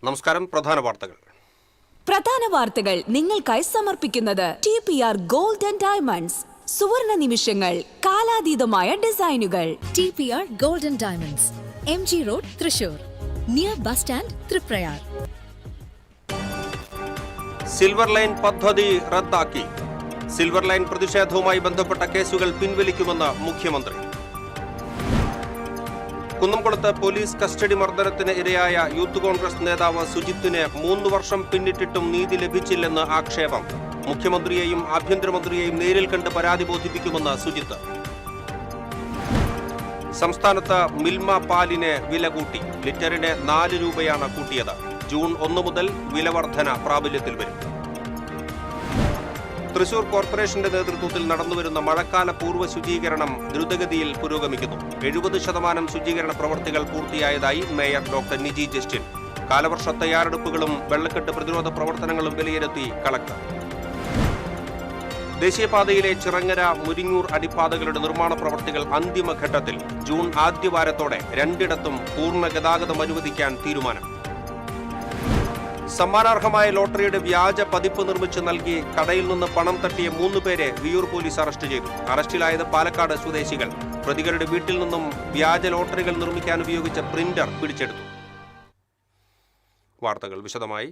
നമസ്കാരം. പ്രധാന വാർത്തകൾ നിങ്ങൾക്കായി സമർപ്പിക്കുന്നത് TPR Gold and Diamonds. സുവർണ നിമിഷങ്ങൾ, കാലാതീതമായ ഡിസൈനുകൾ. TPR Gold and Diamonds, MG Road, Thrissur, near bus stand, Tripprayar. Silver line പദ്ധതി റദ്ദാക്കി. സിൽവർ ലൈൻ പ്രതിഷേധവുമായി ബന്ധപ്പെട്ട കേസുകൾ പിൻവലിക്കുമെന്ന് മുഖ്യമന്ത്രി. കുന്നംകുളത്ത് പോലീസ് കസ്റ്റഡി മർദ്ദനത്തിന് ഇരയായ യൂത്ത് കോൺഗ്രസ് നേതാവ് സുജിത്തിന് 3 വർഷം പിന്നിട്ടിട്ടും നീതി ലഭിച്ചില്ലെന്ന് ആക്ഷേപം. മുഖ്യമന്ത്രിയെയും ആഭ്യന്തരമന്ത്രിയെയും നേരിൽ കണ്ട് പരാതി ബോധിപ്പിക്കുമെന്ന് സുജിത്ത്. സംസ്ഥാനത്ത് മിൽമ പാലിന് വില കൂട്ടി. ലിറ്ററിന് 4 രൂപയാണ് കൂട്ടിയത്. ജൂൺ 1 മുതൽ വില വർധന പ്രാബല്യത്തിൽ വരും. തൃശൂർ കോർപ്പറേഷന്റെ നേതൃത്വത്തിൽ നടന്നുവരുന്ന മഴക്കാല പൂർവ്വ ശുചീകരണം ദ്രുതഗതിയിൽ പുരോഗമിക്കുന്നു. 70% ശുചീകരണ പ്രവൃത്തികൾ പൂർത്തിയായതായി മേയർ ഡോക്ടർ നിജി ജസ്റ്റിൻ. കാലവർഷ തയ്യാറെടുപ്പുകളും വെള്ളക്കെട്ട് പ്രതിരോധ പ്രവർത്തനങ്ങളും വിലയിരുത്തി കളക്ടർ. ദേശീയപാതയിലെ ചിറങ്ങര മുരിങ്ങൂർ അടിപ്പാതകളുടെ നിർമ്മാണ പ്രവൃത്തികൾ അന്തിമഘട്ടത്തിൽ. ജൂൺ ആദ്യവാരത്തോടെ 2ഇടത്തും പൂർണ്ണ ഗതാഗതം അനുവദിക്കാൻ തീരുമാനം. സമ്മാനാർഹമായ ലോട്ടറിയുടെ വ്യാജ പതിപ്പ് നിർമ്മിച്ച് നൽകി കടയിൽ നിന്ന് പണം തട്ടിയ 3 പേരെ വിയൂർ പോലീസ് അറസ്റ്റ് ചെയ്തു. അറസ്റ്റിലായത് പാലക്കാട് സ്വദേശികൾ. പ്രതികളുടെ വീട്ടിൽ നിന്നും വ്യാജ ലോട്ടറികൾ നിർമ്മിക്കാൻ ഉപയോഗിച്ച പ്രിന്റർ പിടിച്ചെടുത്തു. വാർത്തകൾ വിശദമായി.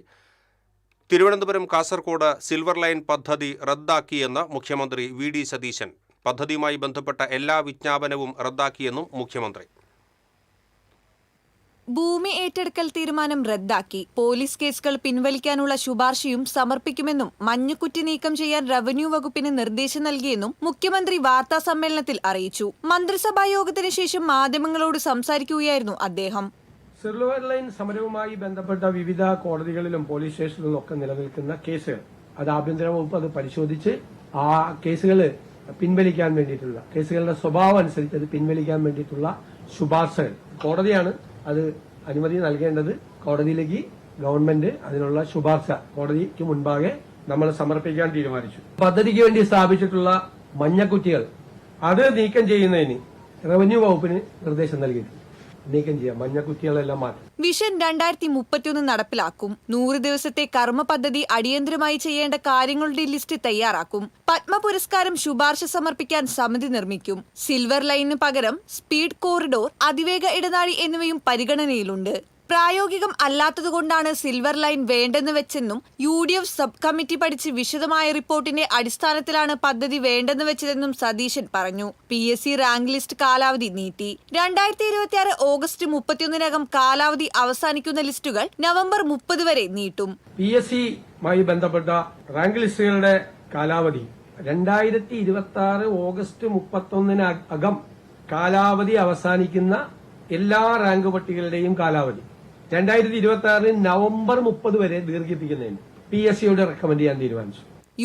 തിരുവനന്തപുരം കാസർകോട് സിൽവർ ലൈൻ പദ്ധതി റദ്ദാക്കിയെന്ന് മുഖ്യമന്ത്രി VD സതീശൻ. പദ്ധതിയുമായി ബന്ധപ്പെട്ട എല്ലാ വിജ്ഞാപനവും റദ്ദാക്കിയെന്നും മുഖ്യമന്ത്രി. ഭൂമി ഏറ്റെടുക്കൽ തീരുമാനം റദ്ദാക്കി. പോലീസ് കേസുകൾ പിൻവലിക്കാനുള്ള ശുപാർശയും സമർപ്പിക്കുമെന്നും മഞ്ഞക്കുറ്റി നീക്കം ചെയ്യാൻ റവന്യൂ വകുപ്പിന് നിർദ്ദേശം നൽകിയെന്നും മുഖ്യമന്ത്രി വാർത്താ സമ്മേളനത്തിൽ അറിയിച്ചു. മന്ത്രിസഭാ യോഗത്തിന് ശേഷം മാധ്യമങ്ങളോട് സംസാരിക്കുകയായിരുന്നു അദ്ദേഹം. സിൽവർ ലൈൻ സമരവുമായി ബന്ധപ്പെട്ട വിവിധ കോടതികളിലും പോലീസ് സ്റ്റേഷനിലും ഒക്കെ നിലനിൽക്കുന്ന കേസുകൾ അത് ആഭ്യന്തര വകുപ്പ് അത് പരിശോധിച്ച് ആ കേസുകൾ പിൻവലിക്കാൻ വേണ്ടിയിട്ടുള്ള കേസുകളുടെ സ്വഭാവം അനുസരിച്ച് അത് പിൻവലിക്കാൻ വേണ്ടിയിട്ടുള്ള ശുപാർശകൾ കോടതിയാണ് അത് അനുമതി നൽകേണ്ടത്. കോടതിയിലേക്ക് ഗവൺമെന്റ് അതിനുള്ള ശുപാർശ കോടതിക്ക് മുൻപാകെ നമ്മൾ സമർപ്പിക്കാൻ തീരുമാനിച്ചു. പദ്ധതിക്ക് വേണ്ടി സ്ഥാപിച്ചിട്ടുള്ള മഞ്ഞക്കുറ്റികൾ അത് നീക്കം ചെയ്യുന്നതിന് റവന്യൂ വകുപ്പിന് നിർദ്ദേശം നൽകിയിട്ടുണ്ട്. നീക്കം ചെയ്യാം, മഞ്ഞക്കുറ്റികളെല്ലാം മാറ്റും. വിഷൻ 2031 നടപ്പിലാക്കും. 100 ദിവസത്തെ കർമ്മ പദ്ധതി അടിയന്തരമായി ചെയ്യേണ്ട കാര്യങ്ങളുടെ ലിസ്റ്റ് തയ്യാറാക്കും. പത്മ പുരസ്കാരം ശുപാർശ സമർപ്പിക്കാൻ സമിതി നിർമ്മിക്കും. സിൽവർ ലൈനിന് പകരം സ്പീഡ് കോറിഡോർ, അതിവേഗ ഇടനാഴി എന്നിവയും പരിഗണനയിലുണ്ട്. പ്രായോഗികം അല്ലാത്തതുകൊണ്ടാണ് സിൽവർ ലൈൻ വേണ്ടെന്ന് വെച്ചെന്നും UDF സബ് കമ്മിറ്റി പഠിച്ച് വിശദമായ റിപ്പോർട്ടിന്റെ അടിസ്ഥാനത്തിലാണ് പദ്ധതി വേണ്ടെന്ന് വെച്ചതെന്നും സതീശൻ പറഞ്ഞു. PSC റാങ്ക് ലിസ്റ്റ് കാലാവധി നീട്ടി. 2026 ഓഗസ്റ്റ് 31-നകം കാലാവധി അവസാനിക്കുന്ന ലിസ്റ്റുകൾ നവംബർ 30 വരെ നീട്ടും. PSCയുമായി ബന്ധപ്പെട്ട റാങ്ക് ലിസ്റ്റുകളുടെ കാലാവധി 2026 ഓഗസ്റ്റ് 31-നകം കാലാവധി അവസാനിക്കുന്ന എല്ലാ റാങ്ക് പട്ടികകളുടെയും കാലാവധി 2026 നവംബർ 30 വരെ ദീർഘിപ്പിക്കുന്നതിന് PSCയോട് റെക്കമെൻഡ് ചെയ്യാൻ തീരുമാനിച്ചു.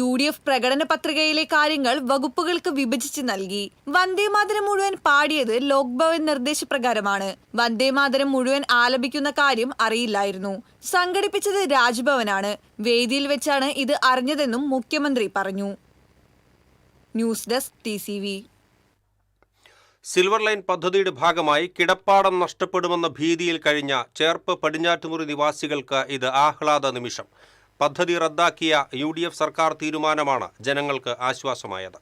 UDF പ്രകടന പത്രികയിലെ കാര്യങ്ങൾ വകുപ്പുകൾക്ക് വിഭജിച്ച് നൽകി. വന്ദേമാതരം മുഴുവൻ പാടിയത് ലോക്ഭവൻ നിർദ്ദേശപ്രകാരമാണ്. വന്ദേമാതരം മുഴുവൻ ആലപിക്കുന്ന കാര്യം അറിയില്ലായിരുന്നു. സംഘടിപ്പിച്ചത് രാജ്ഭവനാണ്. വേദിയിൽ വെച്ചാണ് ഇത് അറിഞ്ഞതെന്നും മുഖ്യമന്ത്രി പറഞ്ഞു. News desk TCV. Silver line പദ്ധതിയുടെ ഭാഗമായി കിടപ്പാടം നഷ്ടപ്പെടുമെന്ന ഭീതിയിൽ കഴിഞ്ഞ ചേർപ്പ് പടിഞ്ഞാറ്റുമുറി നിവാസികൾക്ക് ഇത് ആഹ്ലാദ നിമിഷം. പദ്ധതി റദ്ദാക്കിയ UDF സർക്കാർ തീരുമാനമാണ് ജനങ്ങൾക്ക് ആശ്വാസമായത്.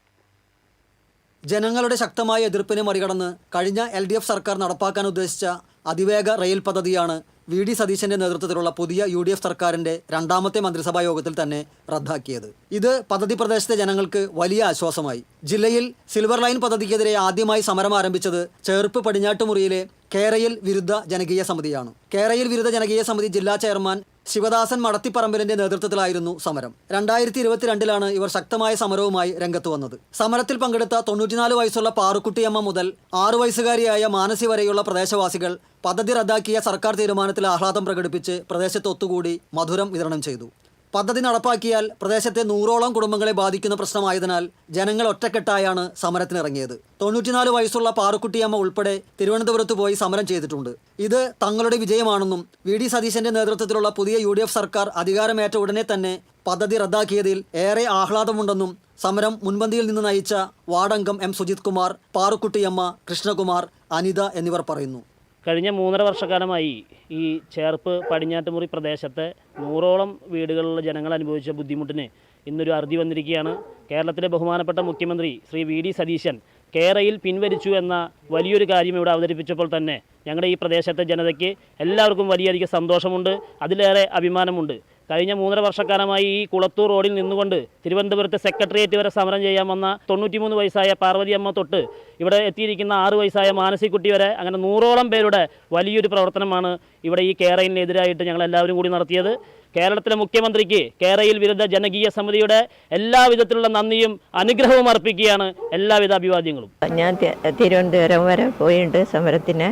ജനങ്ങളുടെ ശക്തമായ എതിർപ്പിനെ മറികടന്ന് കഴിഞ്ഞ LDF സർക്കാർ നടപ്പാക്കാൻ ഉദ്ദേശിച്ച അതിവേഗ റെയിൽ പദ്ധതിയാണ് VD സതീശന്റെ നേതൃത്വത്തിലുള്ള പുതിയ UDF സർക്കാരിന്റെ 2ാമത്തെ മന്ത്രിസഭാ യോഗത്തിൽ തന്നെ റദ്ദാക്കിയത്. ഇത് പദ്ധതി പ്രദേശത്തെ ജനങ്ങൾക്ക് വലിയ ആശ്വാസമായി. ജില്ലയിൽ സിൽവർ ലൈൻ പദ്ധതിക്കെതിരെ ആദ്യമായി സമരം ആരംഭിച്ചത് ചേർപ്പ് പടിഞ്ഞാട്ടുമുറിയിലെ കേരയിൽ വിരുദ്ധ ജനകീയ സമിതിയാണ്. കേരയിൽ വിരുദ്ധ ജനകീയ സമിതി ജില്ലാ ചെയർമാൻ ശിവദാസൻ മടത്തിപ്പറമ്പിലിന്റെ നേതൃത്വത്തിലായിരുന്നു സമരം. 2022-ലാണ് ഇവർ ശക്തമായ സമരവുമായി രംഗത്ത് വന്നത്. സമരത്തിൽ പങ്കെടുത്ത 94 വയസ്സുള്ള പാറുക്കുട്ടിയമ്മ മുതൽ 6 വയസ്സുകാരിയായ മാനസി വരെയുള്ള പ്രദേശവാസികൾ പദ്ധതി റദ്ദാക്കിയ സർക്കാർ തീരുമാനത്തിൽ ആഹ്ലാദം പ്രകടിപ്പിച്ച് പ്രദേശത്ത് ഒത്തുകൂടി മധുരം വിതരണം ചെയ്തു. പദ്ധതി നടപ്പാക്കിയാൽ പ്രദേശത്തെ 100ഓളം കുടുംബങ്ങളെ ബാധിക്കുന്ന പ്രശ്നമായതിനാൽ ജനങ്ങൾ ഒറ്റക്കെട്ടായാണ് സമരത്തിനിറങ്ങിയത്. 94 വയസ്സുള്ള പാറുക്കുട്ടിയമ്മ ഉൾപ്പെടെ തിരുവനന്തപുരത്ത് പോയി സമരം ചെയ്തിട്ടുണ്ട്. ഇത് തങ്ങളുടെ വിജയമാണെന്നും VD സതീശന്റെ നേതൃത്വത്തിലുള്ള പുതിയ UDF സർക്കാർ അധികാരമേറ്റ ഉടനെ തന്നെ പദ്ധതി റദ്ദാക്കിയതിൽ ഏറെ ആഹ്ലാദമുണ്ടെന്നും സമരം മുൻപന്തിയിൽ നിന്ന് നയിച്ച വാർഡംഗം M സുജിത് കുമാർ, പാറുക്കുട്ടിയമ്മ, കൃഷ്ണകുമാർ, അനിത എന്നിവർ പറയുന്നു. കഴിഞ്ഞ 3.5 വർഷക്കാലമായി ഈ ചേർപ്പ് പടിഞ്ഞാറ്റുമുറി പ്രദേശത്തെ 100ഓളം വീടുകളിലുള്ള ജനങ്ങൾ അനുഭവിച്ച ബുദ്ധിമുട്ടിന് ഇന്നൊരു അറുതി വന്നിരിക്കുകയാണ്. കേരളത്തിലെ ബഹുമാനപ്പെട്ട മുഖ്യമന്ത്രി ശ്രീ VD സതീശൻ കേരയിൽ പിൻവലിച്ചു എന്ന വലിയൊരു കാര്യം ഇവിടെ അവതരിപ്പിച്ചപ്പോൾ തന്നെ ഞങ്ങളുടെ ഈ പ്രദേശത്തെ ജനതയ്ക്ക് എല്ലാവർക്കും വലിയധികം സന്തോഷമുണ്ട്, അതിലേറെ അഭിമാനമുണ്ട്. കഴിഞ്ഞ 3.5 വർഷക്കാലമായി ഈ കുളത്തൂർ റോഡിൽ നിന്നുകൊണ്ട് തിരുവനന്തപുരത്തെ സെക്രട്ടേറിയറ്റ് വരെ സമരം ചെയ്യാൻ വന്ന 93 വയസ്സായ പാർവതിയമ്മ തൊട്ട് ഇവിടെ എത്തിയിരിക്കുന്ന 6 വയസ്സായ മാനസിക്കുട്ടി വരെ അങ്ങനെ 100ഓളം പേരുടെ വലിയൊരു പ്രവർത്തനമാണ് ഇവിടെ ഈ കേരളിനെതിരായിട്ട് ഞങ്ങൾ എല്ലാവരും കൂടി നടത്തിയത്. കേരളത്തിലെ മുഖ്യമന്ത്രിക്ക് കേരയിൽ വിരുദ്ധ ജനകീയ സമിതിയുടെ എല്ലാവിധത്തിലുള്ള നന്ദിയും അനുഗ്രഹവും അർപ്പിക്കുകയാണ്. എല്ലാവിധ അഭിവാദ്യങ്ങളും. ഞാൻ തിരുവനന്തപുരം വരെ പോയിട്ടുണ്ട് സമരത്തിന്.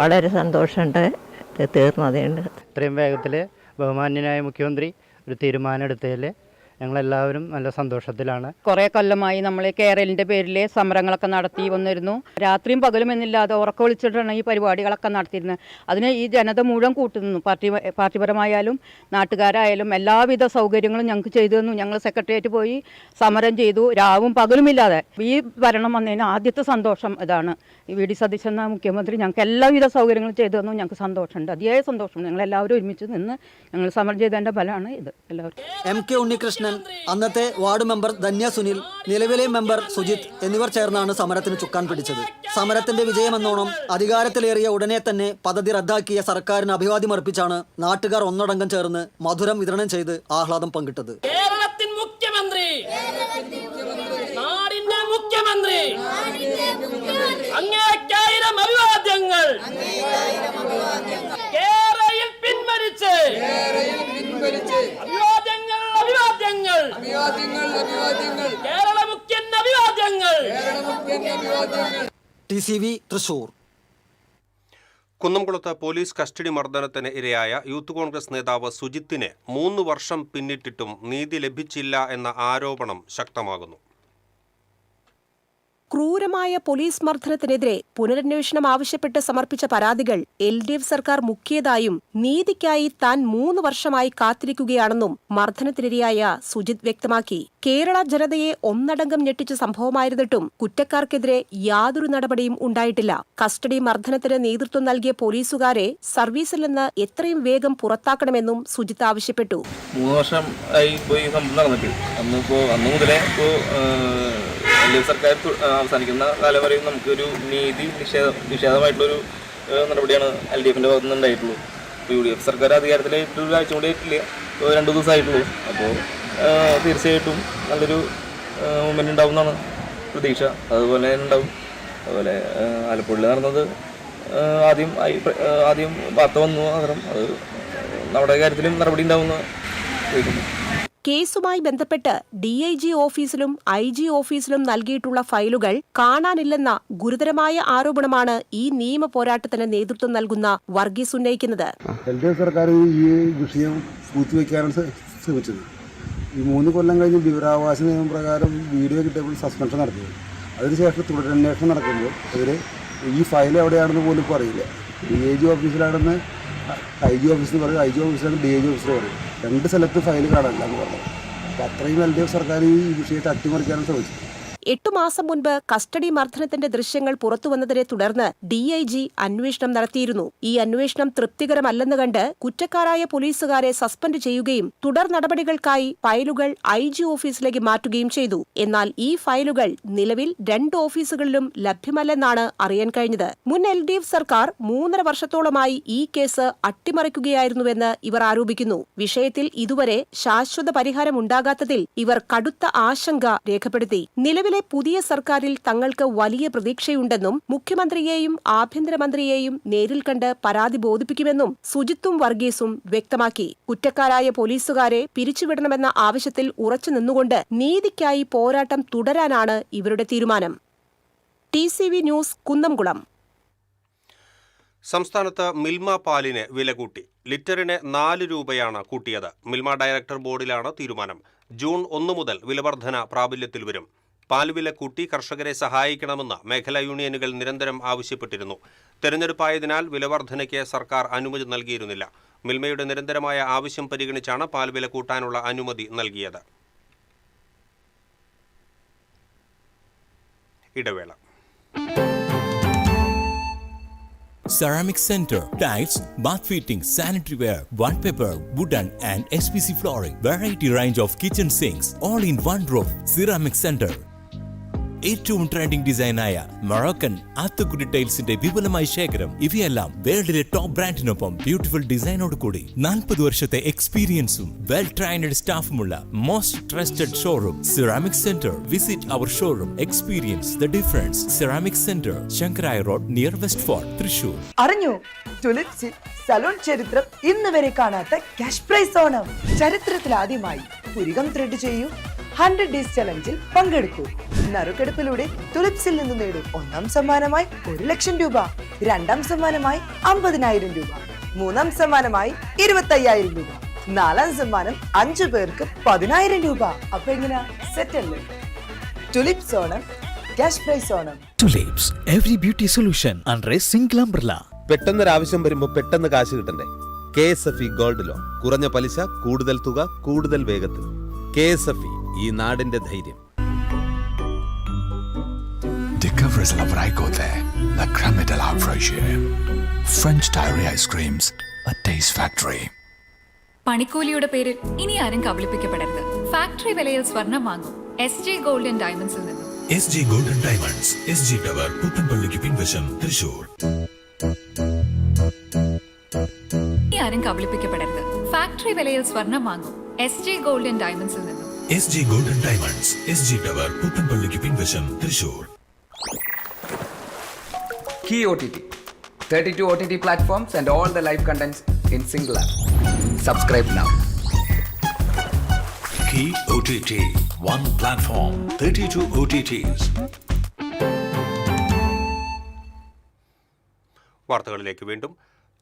വളരെ സന്തോഷമുണ്ട് തീർന്നതുണ്ട്. ഇത്രയും വേഗത്തിൽ ബഹുമാന്യനായ മുഖ്യമന്ത്രി ഒരു തീരുമാനം എടുത്തതിൽ ഞങ്ങളെല്ലാവരും നല്ല സന്തോഷത്തിലാണ്. കുറേ കൊല്ലമായി നമ്മൾ കേരളിൻ്റെ പേരിൽ സമരങ്ങളൊക്കെ നടത്തി വന്നിരുന്നു. രാത്രിയും പകലും എന്നില്ലാതെ ഉറക്കം വിളിച്ചിട്ടാണ് ഈ പരിപാടികളൊക്കെ നടത്തിയിരുന്നത്. അതിന് ഈ ജനത മുഴുവൻ കൂട്ടുനിന്നു. പാർട്ടിപരമായാലും നാട്ടുകാരായാലും എല്ലാവിധ സൗകര്യങ്ങളും ഞങ്ങൾക്ക് ചെയ്തു തന്നു. ഞങ്ങൾ സെക്രട്ടേറിയറ്റ് പോയി സമരം ചെയ്തു, രാവും പകലുമില്ലാതെ. ഈ ഭരണം വന്നതിന് ആദ്യത്തെ സന്തോഷം ഇതാണ്. ഈ VD സതീശൻ എന്ന മുഖ്യമന്ത്രി ഞങ്ങൾക്ക് എല്ലാവിധ സൗകര്യങ്ങളും ചെയ്തു തന്നു. ഞങ്ങൾക്ക് സന്തോഷമുണ്ട്, അതിയായ സന്തോഷമുണ്ട്. ഞങ്ങളെല്ലാവരും ഒരുമിച്ച് നിന്ന് ഞങ്ങൾ സമരം ചെയ്തതിൻ്റെ ഫലമാണ് ഇത്. എല്ലാവർക്കും MK ഉണ്ണികൃഷ്ണൻ, അന്നത്തെ വാർഡ് മെമ്പർ ധന്യ സുനിൽ, നിലവിലെ മെമ്പർ സുജിത് എന്നിവർ ചേർന്നാണ് സമരത്തിന് ചുക്കാൻ പിടിച്ചത്. സമരത്തിന്റെ വിജയമെന്നോണം അധികാരത്തിലേറിയ ഉടനെ തന്നെ പദ്ധതി റദ്ദാക്കിയ സർക്കാരിന് അഭിവാദ്യമർപ്പിച്ചാണ് നാട്ടുകാർ ഒന്നടങ്കം ചേർന്ന് മധുരം വിതരണം ചെയ്ത് ആഹ്ലാദം പങ്കിട്ടത്. അങ്ങേക്കായിരം അഭിവാദ്യങ്ങൾ. കേരയിൽ പിൻവലിച്ച് അഭിവാദ്യങ്ങൾ, അഭിവാദ്യങ്ങൾ, കേരള മുഖ്യൻ അഭിവാദ്യങ്ങൾ. TCV തൃശൂർ. കുന്നംകുളത്ത് പോലീസ് കസ്റ്റഡി മർദ്ദനത്തിന് ഇരയായ യൂത്ത് കോൺഗ്രസ് നേതാവ് സുജിത്തിനെ 3 വർഷം പിന്നിട്ടിട്ടും നീതി ലഭിച്ചില്ല എന്ന ആരോപണം ശക്തമാകുന്നു. ക്രൂരമായ പോലീസ് മർദ്ദനത്തിനെതിരെ പുനരന്വേഷണം ആവശ്യപ്പെട്ട് സമർപ്പിച്ച പരാതികൾ LDF സർക്കാർ മുക്കിയതായും നീതിക്കായി താൻ 3 വർഷമായി കാത്തിരിക്കുകയാണെന്നും മർദ്ദനത്തിനിരയായ സുജിത് വ്യക്തമാക്കി. കേരള ജനതയെ ഒന്നടങ്കം ഞെട്ടിച്ച സംഭവമായിരുന്നിട്ടും കുറ്റക്കാർക്കെതിരെ യാതൊരു നടപടിയും ഉണ്ടായിട്ടില്ല. കസ്റ്റഡി മർദ്ദനത്തിന് നേതൃത്വം നൽകിയ പോലീസുകാരെ സർവീസിൽ നിന്ന് എത്രയും വേഗം പുറത്താക്കണമെന്നും സുജിത്ത് ആവശ്യപ്പെട്ടു. 3 വർഷം ആയി പോയി സംഭവം നടന്നിട്ട് അന്ന് മുതലേ LDF സർക്കാർ അവസാനിക്കുന്ന കാലം വരെയും നമുക്കൊരു നീതി നിഷേധമായിട്ടുള്ളൊരു നടപടിയാണ് LDFന്റെ ഭാഗത്തു നിന്ന് ഉണ്ടായിട്ടുള്ളൂ. ഇപ്പോൾ UDF സർക്കാർ അധികാരത്തിലായിട്ട് ഒരാഴ്ച കൂടി ആയിട്ടില്ല, 2 ദിവസമായിട്ടുള്ളൂ. അപ്പോൾ തീർച്ചയായിട്ടും നല്ലൊരു മൂവ്മെൻറ്റ് ഉണ്ടാവും എന്നാണ് പ്രതീക്ഷ. അതുപോലെ ഉണ്ടാവും. അതുപോലെ ആലപ്പുഴയിൽ നടന്നത് ആദ്യം വാർത്ത വന്നു, അന്നേരം അത് നമ്മുടെ കാര്യത്തിലും നടപടി ഉണ്ടാവുമെന്ന് ചോദിക്കുന്നു. കേസുമായി ബന്ധപ്പെട്ട് DIG ഓഫീസിലും IG ഓഫീസിലും നൽകിയിട്ടുള്ള ഫയലുകൾ കാണാനില്ലെന്ന ഗുരുതരമായ ആരോപണമാണ് ഈ നിയമ പോരാട്ടത്തിന് നേതൃത്വം നൽകുന്ന വർഗീസ് ഉന്നയിക്കുന്നത്. LDF സർക്കാർ ഈ വിഷയം പൂഴ്ത്തിവെക്കാനാണ് ശ്രമിച്ചത്. ഈ 3 കൊല്ലം കഴിഞ്ഞ് വിവരാവകാശ നിയമപ്രകാരം വീഡിയോ കിട്ടിയപ്പോൾ സസ്പെൻഷൻ നടത്തിയത്. അതിനുശേഷം തുടരന്വേഷണം നടക്കുമ്പോൾ അവർ ഈ ഫയൽ എവിടെയാണെന്ന് പോലും ഇപ്പോൾ അറിയില്ല. DIG ഓഫീസിലാണെന്ന് IG ഓഫീസിൽ പറയും, IG ഓഫീസിലാണ് DIG ഓഫീസിൽ പറയും. 2 സ്ഥലത്ത് ഫയൽ കാണാനില്ല എന്ന് പറഞ്ഞു. അപ്പോൾ അത്രയും LDF സർക്കാർ ഈ വിഷയത്തെ അട്ടിമറിക്കാനും ശ്രമിച്ചു. 8 മാസം മുൻപ് കസ്റ്റഡി മർദ്ദനത്തിന്റെ ദൃശ്യങ്ങൾ പുറത്തുവന്നതിനെ തുടർന്ന് DIG അന്വേഷണം നടത്തിയിരുന്നു. ഈ അന്വേഷണം തൃപ്തികരമല്ലെന്ന് കണ്ട് കുറ്റക്കാരായ പോലീസുകാരെ സസ്പെൻഡ് ചെയ്യുകയും തുടർ നടപടികൾക്കായി ഫയലുകൾ IG ഓഫീസിലേക്ക് മാറ്റുകയും ചെയ്തു. എന്നാൽ ഈ ഫയലുകൾ നിലവിൽ 2 ഓഫീസുകളിലും ലഭ്യമല്ലെന്നാണ് അറിയാൻ കഴിഞ്ഞത്. മുൻ LDF സർക്കാർ 3.5 വർഷത്തോളമായി ഈ കേസ് അട്ടിമറിക്കുകയായിരുന്നുവെന്ന് ഇവർ ആരോപിക്കുന്നു. വിഷയത്തിൽ ഇതുവരെ ശാശ്വത പരിഹാരം ഉണ്ടാകാത്തതിൽ ഇവർ കടുത്ത ആശങ്ക രേഖപ്പെടുത്തി. നിലവിലെ പുതിയ സർക്കാരിൽ തങ്ങൾക്ക് വലിയ പ്രതീക്ഷയുണ്ടെന്നും മുഖ്യമന്ത്രിയെയും ആഭ്യന്തരമന്ത്രിയെയും നേരിൽ കണ്ട് പരാതി ബോധിപ്പിക്കുമെന്നും സുജിത്തും വർഗീസും വ്യക്തമാക്കി. കുറ്റക്കാരായ പോലീസുകാരെ പിരിച്ചുവിടണമെന്ന ആവശ്യത്തിൽ ഉറച്ചുനിന്നുകൊണ്ട് നീതിക്കായി പോരാട്ടം തുടരാനാണ് ഇവരുടെ തീരുമാനം. TCV news Kunnamkulam. സംസ്ഥാനത്ത് മിൽമ പാലിന് വില കൂട്ടി. ലിറ്ററിന് 4 രൂപയാണ് കൂട്ടിയത്. മിൽമ ഡയറക്ടർ ബോർഡിലാണ് തീരുമാനം. ജൂൺ 1 മുതൽ വിലവർധന പ്രാബല്യത്തിൽ വരും. പാൽവില കൂട്ടി കർഷകരെ സഹായിക്കണമെന്ന് മേഖലാ യൂണിയനുകൾ നിരന്തരം ആവശ്യപ്പെട്ടിരുന്നു. തെരഞ്ഞെടുപ്പായതിനാൽ വിലവർധനയ്ക്ക് സർക്കാർ അനുമതി നൽകിയിരുന്നില്ല. മിൽമയുടെ നിരന്തരമായ ആവശ്യം പരിഗണിച്ചാണ് പാൽവില കൂട്ടാനുള്ള അനുമതി നൽകിയത്. ഇടവേള. Ceramic Center. Tiles, bath fittings, sanitary ware, wallpaper, wooden and SPC flooring. Variety range of kitchen sinks. All in one roof. Ceramic Center. ഏറ്റവും ട്രെൻഡിംഗ് ഡിസൈനായ മൊറോക്കൻ ആത്തുക്കുടി ടൈൽസിന്റെ വിപുലമായ ശേഖരം. ഇവയെല്ലാം വേൾഡിലെ ടോപ്പ് ബ്രാൻഡിനൊപ്പം ബ്യൂട്ടിഫുൾ ഡിസൈനോട് കൂടി 40 വർഷത്തെ എക്സ്പീരിയൻസും വെൽ ട്രെയിൻഡ് സ്റ്റാഫുമുള്ള most trusted showroom ceramic centre. Visit our showroom, experience the difference. Ceramic centre, Shankaraya road, near West Fort, Thrissur. അറിഞ്ഞു, ടുലിപ്സിൽ സലൂൺ ചരിത്രം ഇന്ന് വരെ കാണാത്ത ക്യാഷ് പ്രൈസ് ഓണം. ചരിത്രത്തിൽ ആദ്യമായി പുരികം ത്രെഡ് ചെയ്യൂ, 100 Days ചലഞ്ചിൽ പങ്കെടുക്കൂ. നറുക്കെടുപ്പിലൂടെ തുലിപ്സിൽ നിന്ന് നേടും. 1ാം സമ്മാനമായി 1 ലക്ഷം രൂപ, 2ാം സമ്മാനമായി 50,000 രൂപ, 3ാം സമ്മാനമായി 25,000 രൂപ, 4ാം സമ്മാനം 5 പേർക്ക് 10,000 രൂപ. അപ്പൊ എങ്ങനെയാ, സെറ്റ് അല്ലേ? Tulips Onam, cash prize Onam. Tulips, every beauty solution under a single umbrella. പെട്ടെന്നൊരാവശ്യം വരുമ്പോൾ പെട്ടെന്ന് കാശ് കിട്ടണ്ടേ? KSFE gold loan. കുറഞ്ഞ പലിശ, കൂടുതൽ തുക, കൂടുതൽ വേഗത്തിൽ. KSFE, ഈ നാടിന്റെ ധൈര്യം. Discover la Vraico there, la crème de la fraîcheur. French Diary Ice Creams, a taste factory. പണിക്കൂലിയുടെ പേരിൽ ഇനി ആരും കബളിപ്പിക്കപ്പെടരുത്. ഫാക്ടറി വിലയിൽ സ്വർണം വാങ്ങും SJ ഗോൾഡ് ആൻഡ് ഡയമണ്ട്സിൽ നിന്നും. SJ Gold and Diamonds, SG Tower, പുത്തൻപള്ളിക്ക് പിൻവശം, തൃശൂർ. ഇനി ആരും കബളിപ്പിക്കപ്പെടരുത്. ഫാക്ടറി വിലയിൽ സ്വർണം വാങ്ങും SJ ഗോൾഡ് ആൻഡ് ഡയമണ്ട്സിൽ നിന്നും. SG Gold and Diamonds, SG Tower, പുത്തൻപള്ളിക്ക് പിൻവശം, Thrissur. Key OTT, 32 OTT platforms and all the live contents in single app. Subscribe now. Key OTT, one platform, 32 OTTs. വാർത്തകളിലേക്ക് വീണ്ടും.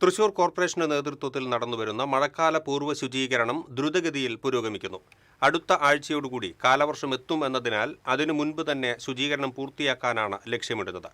തൃശൂർ കോർപ്പറേഷന്റെ നേതൃത്വത്തിൽ നടന്നുവരുന്ന മഴക്കാല പൂർവ്വ ശുചീകരണം ദ്രുതഗതിയിൽ പുരോഗമിക്കുന്നു. അടുത്ത ആഴ്ചയോടുകൂടി കാലവർഷം എത്തും എന്നതിനാൽ അതിനു മുൻപ് തന്നെ ശുചീകരണം പൂർത്തിയാക്കാനാണ് ലക്ഷ്യമിടുന്നത്.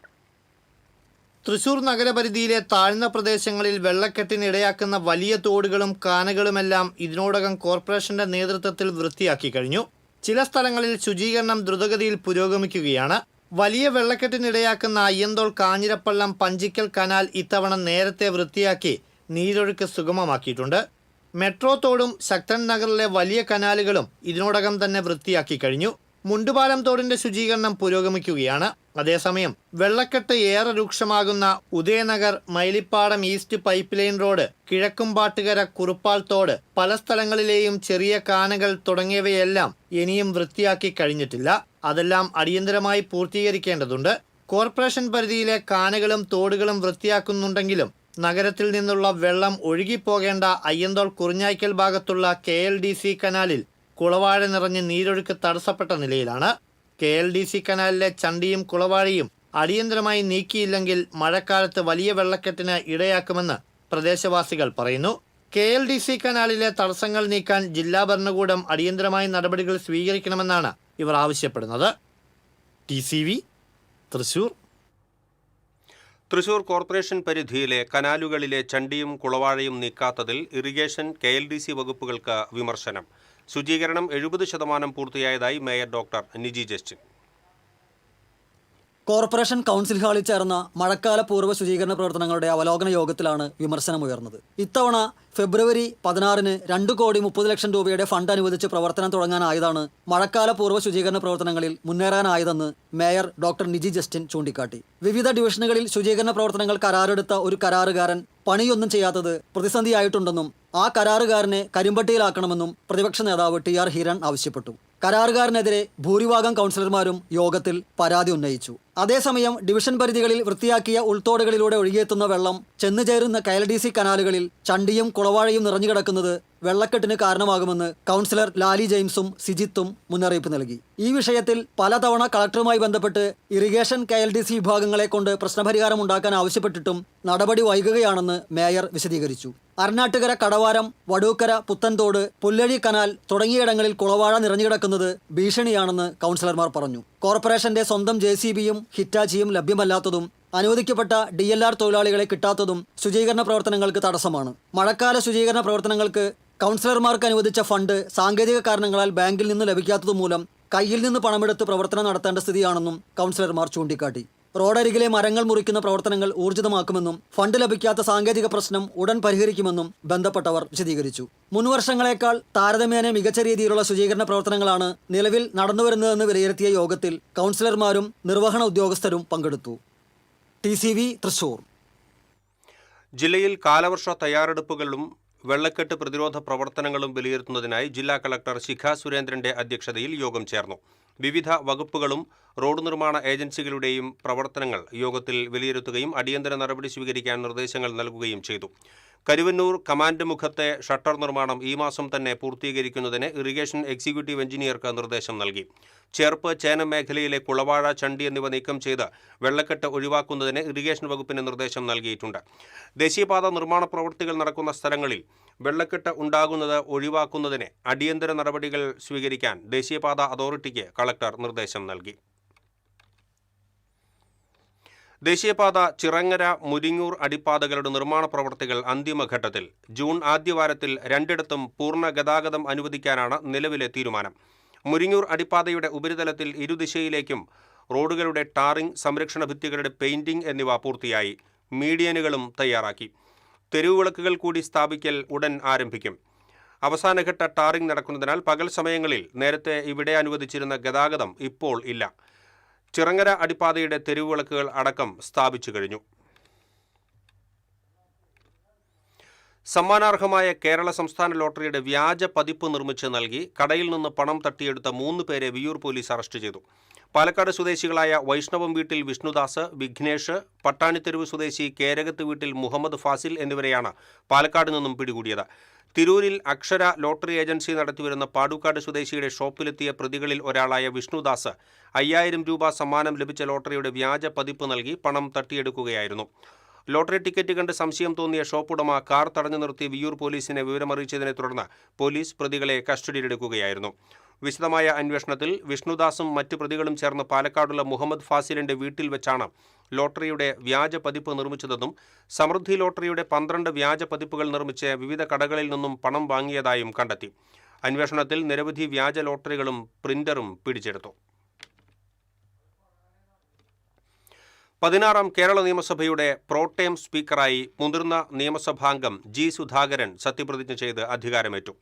തൃശൂർ നഗരപരിധിയിലെ താഴ്ന്ന പ്രദേശങ്ങളിൽ വെള്ളക്കെട്ടിനിടയാക്കുന്ന വലിയ തോടുകളും കാനകളുമെല്ലാം ഇതിനോടകം കോർപ്പറേഷന്റെ നേതൃത്വത്തിൽ വൃത്തിയാക്കി കഴിഞ്ഞു. ചില സ്ഥലങ്ങളിൽ ശുചീകരണം ദ്രുതഗതിയിൽ പുരോഗമിക്കുകയാണ്. വലിയ വെള്ളക്കെട്ടിനിടയാക്കുന്ന അയ്യന്തോൾ, കാഞ്ഞിരപ്പള്ളം, പഞ്ചിക്കൽ കനാൽ ഇത്തവണ നേരത്തെ വൃത്തിയാക്കി നീരൊഴുക്ക് സുഗമമാക്കിയിട്ടുണ്ട്. മെട്രോ തോടും ശക്തൻ നഗറിലെ വലിയ കനാലുകളും ഇതിനോടകം തന്നെ വൃത്തിയാക്കി കഴിഞ്ഞു. മുണ്ടുപാലം തോടിന്റെ ശുചീകരണം പുരോഗമിക്കുകയാണ്. അതേസമയം വെള്ളക്കെട്ട് ഏറെ രൂക്ഷമാകുന്ന Udayanagar, Mylippadam east pipe line road, Kizhakkumpattukara, Kuruppal തോട്, പല സ്ഥലങ്ങളിലെയും ചെറിയ കാനകൾ തുടങ്ങിയവയെല്ലാം ഇനിയും വൃത്തിയാക്കി കഴിഞ്ഞിട്ടില്ല. അതെല്ലാം അടിയന്തരമായി പൂർത്തീകരിക്കേണ്ടതുണ്ട്. കോർപ്പറേഷൻ പരിധിയിലെ കാനകളും തോടുകളും വൃത്തിയാക്കുന്നുണ്ടെങ്കിലും നഗരത്തിൽ നിന്നുള്ള വെള്ളം ഒഴുകിപ്പോകേണ്ട അയ്യന്തോൾ കുറിഞ്ഞായ്ക്കൽ ഭാഗത്തുള്ള KLDC കനാലിൽ കുളവാഴ നിറഞ്ഞ് നീരൊഴുക്ക് തടസ്സപ്പെട്ട നിലയിലാണ്. KLDC കനാലിലെ ചണ്ടിയും കുളവാഴയും അടിയന്തരമായി നീക്കിയില്ലെങ്കിൽ മഴക്കാലത്ത് വലിയ വെള്ളക്കെട്ടിന് ഇടയാക്കുമെന്ന് പ്രദേശവാസികൾ പറയുന്നു. KLDC കനാലിലെ തടസ്സങ്ങൾ നീക്കാൻ ജില്ലാ ഭരണകൂടം അടിയന്തരമായി നടപടികൾ സ്വീകരിക്കണമെന്നാണ് ഇവർ ആവശ്യപ്പെടുന്നത്. TCV, തൃശൂർ. തൃശൂർ കോർപ്പറേഷൻ പരിധിയിലെ കനാലുകളിലെ ചണ്ടിയും കുളവാഴയും നീക്കാത്തതിൽ ഇറിഗേഷൻ, KLDC വകുപ്പുകൾക്ക് വിമർശനം. ശുചീകരണം 70% പൂർത്തിയായതായി mayor doctor Niji Justin. Corporation council ഹാളിൽ ചേർന്ന മഴക്കാല പൂർവ്വ ശുചീകരണ പ്രവർത്തനങ്ങളുടെ അവലോകന യോഗത്തിലാണ് വിമർശനമുയർന്നത്. ഇത്തവണ ഫെബ്രുവരി 16-ന് 2,30,00,000 രൂപയുടെ ഫണ്ട് അനുവദിച്ച് പ്രവർത്തനം തുടങ്ങാനായതാണ് മഴക്കാല പൂർവ്വ ശുചീകരണ പ്രവർത്തനങ്ങളിൽ മുന്നേറാനായതെന്ന് മേയർ ഡോക്ടർ നിജി ജസ്റ്റിൻ ചൂണ്ടിക്കാട്ടി. വിവിധ ഡിവിഷനുകളിൽ ശുചീകരണ പ്രവർത്തനങ്ങൾ കരാറെടുത്ത ഒരു കരാറുകാരൻ പണിയൊന്നും ചെയ്യാത്തത് പ്രതിസന്ധിയായിട്ടുണ്ടെന്നും ആ കരാറുകാരനെ കരിമ്പട്ടിയിലാക്കണമെന്നും പ്രതിപക്ഷ നേതാവ് TR ഹിരൺ ആവശ്യപ്പെട്ടു. കരാറുകാരനെതിരെ ഭൂരിഭാഗം കൗൺസിലർമാരും യോഗത്തിൽ പരാതി ഉന്നയിച്ചു. അതേസമയം ഡിവിഷൻ പരിധികളിൽ വൃത്തിയാക്കിയ ഉൾത്തോടുകളിലൂടെ ഒഴുകിയെത്തുന്ന വെള്ളം ചെന്നുചേരുന്ന KLDC കനാലുകളിൽ ചണ്ടിയും കുളവാഴയും നിറഞ്ഞുകിടക്കുന്നത് വെള്ളക്കെട്ടിന് കാരണമാകുമെന്ന് കൗൺസിലർ ലാലി ജെയിംസും സിജിത്തും മുന്നറിയിപ്പ് നൽകി. ഈ വിഷയത്തിൽ പലതവണ കളക്ടറുമായി ബന്ധപ്പെട്ട് ഇറിഗേഷൻ, KLDC വിഭാഗങ്ങളെ കൊണ്ട് പ്രശ്നപരിഹാരം ഉണ്ടാക്കാൻ ആവശ്യപ്പെട്ടിട്ടും നടപടി വൈകുകയാണെന്ന് മേയർ വിശദീകരിച്ചു. അരനാട്ടുകര, കടവാരം, വടൂക്കര, പുത്തൻതോട്, പുല്ലഴി കനാൽ തുടങ്ങിയിടങ്ങളിൽ കുളവാഴ നിറഞ്ഞുകിടക്കുന്നത് ഭീഷണിയാണെന്ന് കൗൺസിലർമാർ പറഞ്ഞു. കോർപ്പറേഷന്റെ സ്വന്തം JCBയും ഹിറ്റാച്ചിയും ലഭ്യമല്ലാത്തതും അനുവദിക്കപ്പെട്ട DLR തൊഴിലാളികളെ കിട്ടാത്തതും ശുചീകരണ പ്രവർത്തനങ്ങൾക്ക് തടസ്സമാണ്. മഴക്കാല ശുചീകരണ പ്രവർത്തനങ്ങൾക്ക് കൗൺസിലർമാർക്ക് അനുവദിച്ച ഫണ്ട് സാങ്കേതിക കാരണങ്ങളാൽ ബാങ്കിൽ നിന്ന് ലഭിക്കാത്തതുമൂലം കയ്യിൽ നിന്ന് പണമെടുത്ത് പ്രവർത്തനം നടത്തേണ്ട സ്ഥിതിയാണെന്നും കൗൺസിലർമാർ ചൂണ്ടിക്കാട്ടി. റോഡരികിലെ മരങ്ങൾ മുറിക്കുന്ന പ്രവർത്തനങ്ങൾ ഊർജിതമാക്കുമെന്നും ഫണ്ട് ലഭിക്കാത്ത സാങ്കേതിക പ്രശ്നം ഉടൻ പരിഹരിക്കുമെന്നും ബന്ധപ്പെട്ടവർ വിശദീകരിച്ചു. മുൻവർഷങ്ങളെക്കാൾ താരതമ്യേന മികച്ച രീതിയിലുള്ള ശുചീകരണ പ്രവർത്തനങ്ങളാണ് നിലവിൽ നടന്നുവരുന്നതെന്ന് വിലയിരുത്തിയ യോഗത്തിൽ കൗൺസിലർമാരും നിർവഹണ ഉദ്യോഗസ്ഥരും പങ്കെടുത്തു. TCV തൃശൂർ. ജില്ലയിൽ കാലവർഷ തയ്യാറെടുപ്പുകളും വെള്ളക്കെട്ട് പ്രതിരോധ പ്രവർത്തനങ്ങളും വിലയിരുത്തുന്നതിനായി ജില്ലാ കളക്ടർ ശിഖ സുരേന്ദ്രന്റെ അധ്യക്ഷതയിൽ യോഗം ചേർന്നു. വിവിധ വകുപ്പുകളും റോഡ് നിർമ്മാണ ഏജൻസികളുടെയും പ്രവർത്തനങ്ങൾ യോഗത്തിൽ വിലയിരുത്തുകയും അടിയന്തര നടപടി സ്വീകരിക്കാൻ നിർദ്ദേശങ്ങൾ നൽകുകയും ചെയ്തു. കരുവന്നൂർ കമാൻഡ് മുഖത്തെ ഷട്ടർ നിർമ്മാണം ഈ മാസം തന്നെ പൂർത്തീകരിക്കുന്നതിന് ഇറിഗേഷൻ എക്സിക്യൂട്ടീവ് എഞ്ചിനീയർക്ക് നിർദ്ദേശം നൽകി. ചേർപ്പ് ചേനം മേഖലയിലെ കുളവാഴ, ചണ്ടി എന്നിവ നീക്കം ചെയ്ത് വെള്ളക്കെട്ട് ഒഴിവാക്കുന്നതിന് ഇറിഗേഷൻ വകുപ്പിന് നിർദ്ദേശം നൽകിയിട്ടുണ്ട്. ദേശീയപാത നിർമ്മാണ പ്രവൃത്തികൾ നടക്കുന്ന സ്ഥലങ്ങളിൽ വെള്ളക്കെട്ട് ഉണ്ടാകുന്നത് ഒഴിവാക്കുന്നതിന് അടിയന്തര നടപടികൾ സ്വീകരിക്കാൻ ദേശീയപാത അതോറിറ്റിക്ക് കളക്ടർ നിർദ്ദേശം നൽകി. ദേശീയപാത ചിറങ്ങര മുരിങ്ങൂർ അടിപ്പാതകളുടെ നിർമ്മാണ പ്രവൃത്തികൾ അന്തിമഘട്ടത്തിൽ. ജൂൺ ആദ്യവാരത്തിൽ രണ്ടിടത്തും പൂർണ്ണ ഗതാഗതം അനുവദിക്കാനാണ് നിലവിലെ തീരുമാനം. മുരിങ്ങൂർ അടിപ്പാതയുടെ ഉപരിതലത്തിൽ ഇരുദിശയിലേക്കും റോഡുകളുടെ ടാറിംഗ്, സംരക്ഷണ ഭിത്തികളുടെ പെയിന്റിംഗ് എന്നിവ പൂർത്തിയായി. മീഡിയനുകളും തയ്യാറാക്കി. തെരുവുവിളക്കുകൾ കൂടി സ്ഥാപിക്കൽ ഉടൻ ആരംഭിക്കും. അവസാനഘട്ട ടാറിംഗ് നടക്കുന്നതിനാൽ പകൽ സമയങ്ങളിൽ നേരത്തെ ഇവിടെ അനുവദിച്ചിരുന്ന ഗതാഗതം ഇപ്പോൾ ഇല്ല. ചിറങ്ങര അടിപ്പാതയുടെ തെരുവുവിളക്കുകൾ അടക്കം സ്ഥാപിച്ചു കഴിഞ്ഞു. സമ്മാനാർഹമായ കേരള സംസ്ഥാന ലോട്ടറിയുടെ വ്യാജ പതിപ്പ് നിർമ്മിച്ച് നൽകി കടയിൽ നിന്ന് പണം തട്ടിയെടുത്ത 3 പേരെ വിയ്യൂർ പോലീസ് അറസ്റ്റ് ചെയ്തു. പാലക്കാട് സ്വദേശികളായ വൈഷ്ണവം വീട്ടിൽ വിഷ്ണുദാസ്, വിഘ്നേഷ്, പട്ടാണിത്തെരുവ് സ്വദേശി കേരകത്ത് വീട്ടിൽ മുഹമ്മദ് ഫാസിൽ എന്നിവരെയാണ് പാലക്കാട് നിന്നും പിടികൂടിയത്. തിരൂരിൽ അക്ഷര ലോട്ടറി ഏജൻസി നടത്തിവരുന്ന പാടുക്കാട് സ്വദേശിയുടെ ഷോപ്പിലെത്തിയ പ്രതികളിൽ ഒരാളായ വിഷ്ണുദാസ് 5000 രൂപ സമ്മാനം ലഭിച്ച ലോട്ടറിയുടെ വ്യാജ പതിപ്പ് നൽകി പണം തട്ടിയെടുക്കുകയായിരുന്നു. ലോട്ടറി ടിക്കറ്റ് കണ്ട് സംശയം തോന്നിയ ഷോപ്പുടമ കാർ തടഞ്ഞു നിർത്തി വിയ്യൂർ പോലീസിനെ വിവരമറിയിച്ചതിനെ തുടർന്ന് പോലീസ് പ്രതികളെ കസ്റ്റഡിയിലെടുക്കുകയായിരുന്നു. വിശദമായ അന്വേഷണത്തിൽ വിഷ്ണുദാസും മറ്റ് പ്രതികളും ചേർന്ന് പാലക്കാടുള്ള മുഹമ്മദ് ഫാസിലിന്റെ വീട്ടിൽ വെച്ചാണ് ലോട്ടറിയുടെ വ്യാജ പതിപ്പ് നിർമ്മിച്ചതെന്നും സമൃദ്ധി ലോട്ടറിയുടെ 12 വ്യാജ പതിപ്പുകൾ നിർമ്മിച്ച് വിവിധ കടകളിൽ നിന്നും പണം വാങ്ങിയതായും കണ്ടെത്തി. അന്വേഷണത്തിൽ നിരവധി വ്യാജ ലോട്ടറികളും പ്രിന്ററും പിടിച്ചെടുത്തു. 16ാം കേരള നിയമസഭയുടെ പ്രോട്ടേം സ്പീക്കറായി മുതിർന്ന നിയമസഭാംഗം ജി സുധാകരൻ സത്യപ്രതിജ്ഞ ചെയ്ത് അധികാരമേറ്റു.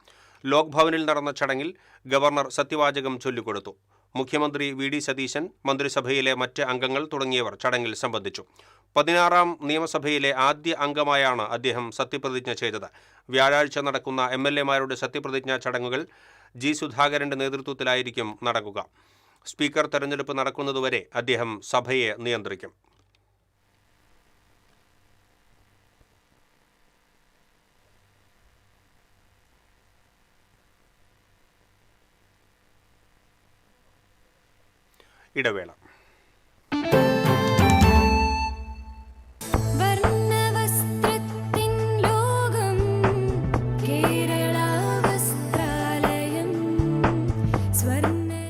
ലോക്ഭവനിൽ നടന്ന ചടങ്ങിൽ ഗവർണർ സത്യവാചകം ചൊല്ലിക്കൊടുത്തു. മുഖ്യമന്ത്രി വി.ഡി. സതീശൻ, മന്ത്രിസഭയിലെ മറ്റ് അംഗങ്ങൾ തുടങ്ങിയവർ ചടങ്ങിൽ സംബന്ധിച്ചു. 16ാം നിയമസഭയിലെ ആദ്യ അംഗമായാണ് അദ്ദേഹം സത്യപ്രതിജ്ഞ ചെയ്തത്. വ്യാഴാഴ്ച നടക്കുന്ന MLA-മാരുടെ സത്യപ്രതിജ്ഞാ ചടങ്ങുകൾ ജി സുധാകരന്റെ നേതൃത്വത്തിലായിരിക്കും നടക്കുക. സ്പീക്കർ തെരഞ്ഞെടുപ്പ് നടക്കുന്നതുവരെ അദ്ദേഹം സഭയെ നിയന്ത്രിക്കും. ഇടവേള.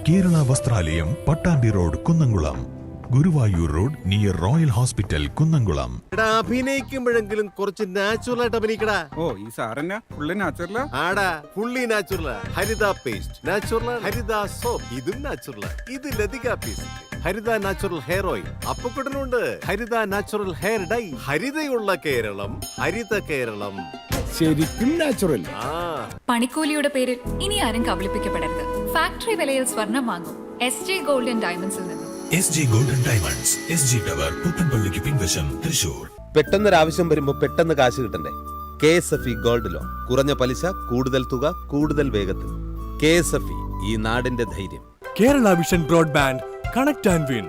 Kerala Vasthralayam, Pattambi road, Kunnamkulam. Guruvayur road near Royal Hospital, Kunnamkulam. അഭിനയിക്കുമ്പോഴെങ്കിലും കുറച്ച് നാച്ചുറൽ ആയിട്ട് അഭിനയിക്കടാ. ഓ, ഈ സാറന്നെ ഫുള്ളി നാച്ചുറലാ? ആടാ, ഫുള്ളി നാച്ചുറലാ. ഹരിത പേസ്റ്റ് നാച്ചുറൽ, ഹരിത സോപ്പ് ഇതും നാച്ചുറൽ, ഇത് ലതിക പേസ്റ്റ്, ഹരിത നാച്ചുറൽ ഹെയർ ഓയിൽ, അപ്പക്കുട്ടനുണ്ട് ഹരിത natural hair dye. ഹരിതയുള്ള Keralam, Haritha Keralam, ശരിക്കും നാച്ചുറൽ. പണിക്കൂലിയുടെ പേരിൽ ഇനി ആരും കബളിപ്പിക്കപ്പെടരുത്. ഫാക്ടറി വിലയിൽ സ്വർണം വാങ്ങും SJ ഗോൾഡൻ ഡയമണ്ട്സിൽ നിന്നും. SG golden diamonds, SG tower, പുത്തൻപള്ളിക്ക് പിൻവശം, തൃശൂർ. പെട്ടെന്നൊരാവശ്യം വരുമ്പോ പെട്ടെന്ന് കാശ് കിട്ടണ്ടേ? KSFE gold loan. കുറഞ്ഞ പലിശ, കൂടുതൽ തുക, കൂടുതൽ വേഗത്തിൽ. KSFE, ഈ നാടിന്റെ ധൈര്യം. Kerala vision broadband connect and win.